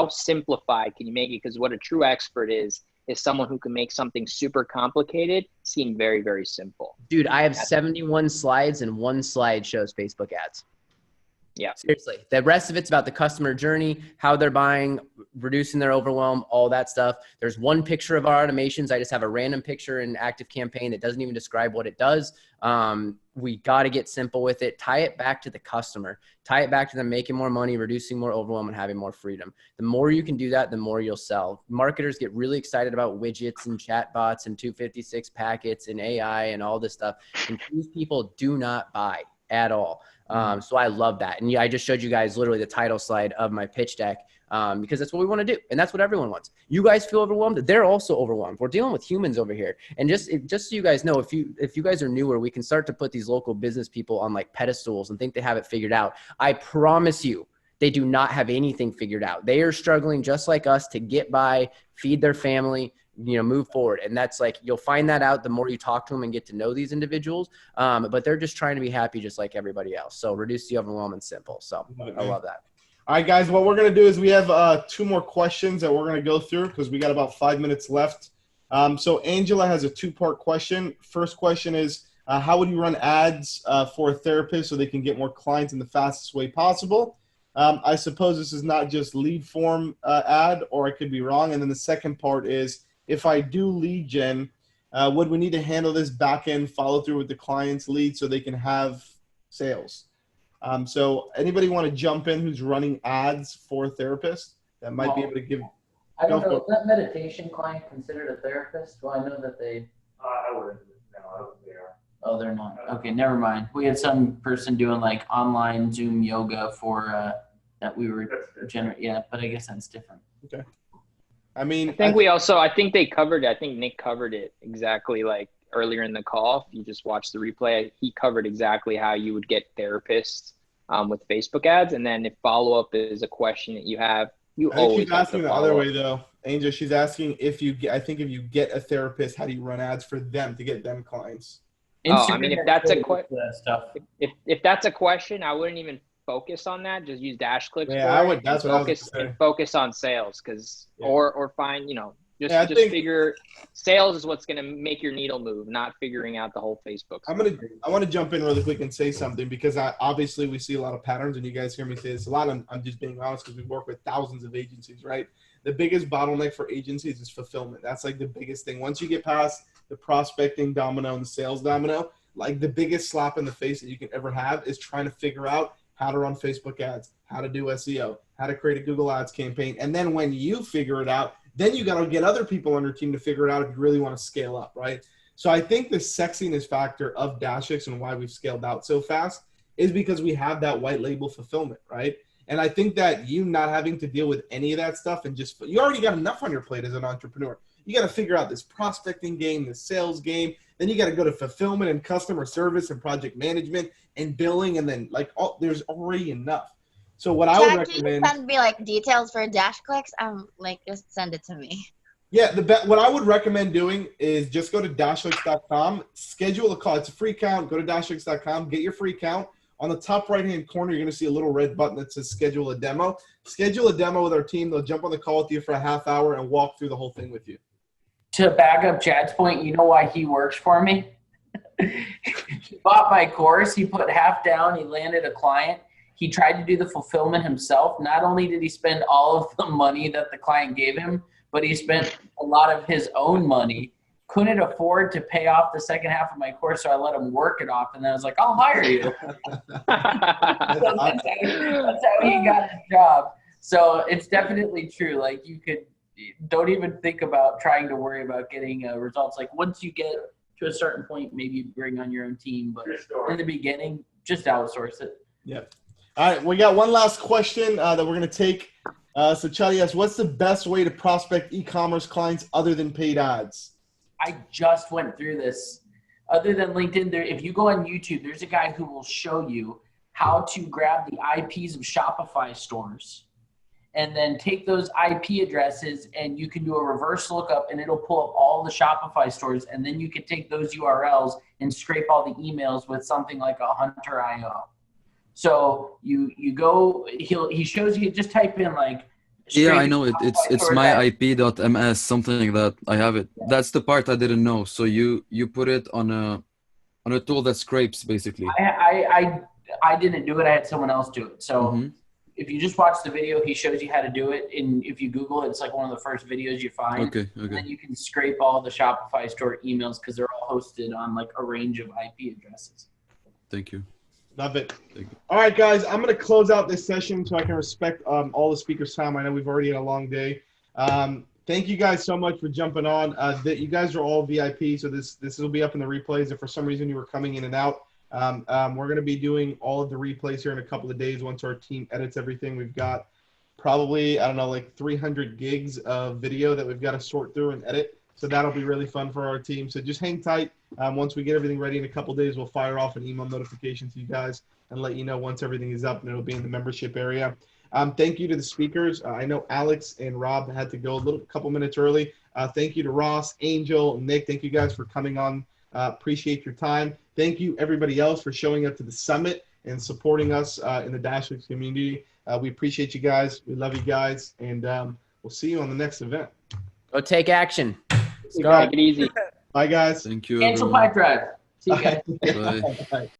simplified can you make it? Because what a true expert is someone who can make something super complicated seem very, very simple. Dude, I have 71 slides, and one slide shows Facebook ads. Yeah, seriously. The rest of it's about the customer journey, how they're buying, reducing their overwhelm, all that stuff. There's one picture of our automations. I just have a random picture in Active Campaign that doesn't even describe what it does. We got to get simple with it. Tie it back to the customer. Tie it back to them making more money, reducing more overwhelm, and having more freedom. The more you can do that, the more you'll sell. Marketers get really excited about widgets and chatbots and 256 packets and AI and all this stuff. And these people do not buy at all. So I love that. And yeah, I just showed you guys literally the title slide of my pitch deck, because that's what we want to do. And that's what everyone wants. You guys feel overwhelmed. They're also overwhelmed. We're dealing with humans over here. And just so you guys know, if you guys are newer, we can start to put these local business people on like pedestals and think they have it figured out. I promise you, they do not have anything figured out. They are struggling just like us to get by, feed their family, move forward. And that's like, you'll find that out the more you talk to them and get to know these individuals. But they're just trying to be happy just like everybody else. So reduce the overwhelm and simple. So I love that. All right, guys, what we're going to do is we have 2 more questions that we're going to go through because we got about 5 minutes left. So Angela has a 2-part question. First question is, how would you run ads for a therapist so they can get more clients in the fastest way possible? I suppose this is not just lead form ad, or I could be wrong. And then the second part is, if I do lead gen, would we need to handle this back end follow through with the client's lead so they can have sales? So anybody want to jump in who's running ads for a therapist that might be able to give? I don't know. Is that meditation client considered a therapist? Well, I know that they. I wouldn't. No, I don't think they are. Oh, they're not. Okay, never mind. We had some person doing like online Zoom yoga for that we were generating. Yeah, but I guess that's different. Okay. I mean, I think they covered it. I think Nick covered it exactly like earlier in the call. If you just watch the replay, he covered exactly how you would get therapists with Facebook ads. And then if follow-up is a question that you have, you always she's asking the other way though. Angel, she's asking if you get a therapist, how do you run ads for them to get them clients? I mean, if that's a if that's a question, I wouldn't even focus on that. Just use DashClicks. Yeah, I would. That's what I was and focus on sales, or find just figure sales is what's going to make your needle move, not figuring out the whole Facebook. I want to jump in really quick and say something because obviously we see a lot of patterns, and you guys hear me say this a lot. I'm just being honest because we work with thousands of agencies, right? The biggest bottleneck for agencies is fulfillment. That's like the biggest thing. Once you get past the prospecting domino and the sales domino, like the biggest slap in the face that you can ever have is trying to figure out how to run Facebook ads, how to do SEO, how to create a Google Ads campaign. And then when you figure it out, then you got to get other people on your team to figure it out if you really want to scale up, right? So I think the sexiness factor of DashClicks and why we've scaled out so fast is because we have that white label fulfillment, right? And I think that you not having to deal with any of that stuff and you already got enough on your plate as an entrepreneur. You got to figure out this prospecting game, the sales game. Then you got to go to fulfillment and customer service and project management and billing. And then there's already enough. So what I would recommend. Can you send me like details for DashClicks? Just send it to me. Yeah, what I would recommend doing is just go to DashClicks.com, schedule a call. It's a free account. Go to DashClicks.com, get your free account. On the top right-hand corner, you're going to see a little red button that says schedule a demo. Schedule a demo with our team. They'll jump on the call with you for a half hour and walk through the whole thing with you. To back up Chad's point, you know why he works for me? He bought my course. He put half down. He landed a client. He tried to do the fulfillment himself. Not only did he spend all of the money that the client gave him, but he spent a lot of his own money. Couldn't afford to pay off the second half of my course, so I let him work it off, and then I was like, I'll hire you. That's how he got his job. So it's definitely true. Like don't even think about trying to worry about getting results. Like once you get to a certain point, maybe you bring on your own team, but in the beginning, just outsource it. Yeah. All right, we got one last question that we're going to take. So Charlie asks, what's the best way to prospect e-commerce clients other than paid ads? I just went through this. Other than LinkedIn, if you go on YouTube, there's a guy who will show you how to grab the IPs of Shopify stores and then take those IP addresses and you can do a reverse lookup and it'll pull up all the Shopify stores, and then you can take those URLs and scrape all the emails with something like a Hunter.io. So you go, he shows you, just type in like, yeah, I know it. It's myip.ms, something like that. I have it. That's the part I didn't know. So you put it on a tool that scrapes basically. I didn't do it. I had someone else do it. So if you just watch the video, he shows you how to do it. And if you Google it, it's like one of the first videos you find. Okay. And then you can scrape all the Shopify store emails because they're all hosted on like a range of IP addresses. Thank you. Love it. All right, guys, I'm going to close out this session so I can respect all the speakers' time. I know we've already had a long day. Thank you guys so much for jumping on. You guys are all VIP, so this will be up in the replays. If for some reason you were coming in and out, we're going to be doing all of the replays here in a couple of days once our team edits everything. We've got probably, like 300 gigs of video that we've got to sort through and edit. So that'll be really fun for our team. So just hang tight. Once we get everything ready in a couple of days, we'll fire off an email notification to you guys and let you know once everything is up, and it'll be in the membership area. Thank you to the speakers. I know Alex and Rob had to go a couple minutes early. Thank you to Ross, Angel, Nick. Thank you guys for coming on. Appreciate your time. Thank you, everybody else, for showing up to the summit and supporting us in the DashClicks community. We appreciate you guys. We love you guys. And we'll see you on the next event. Go take action. Take it easy. Bye, guys. Thank you. Cancel everyone. Pipe Drive. See you guys. Bye. Bye.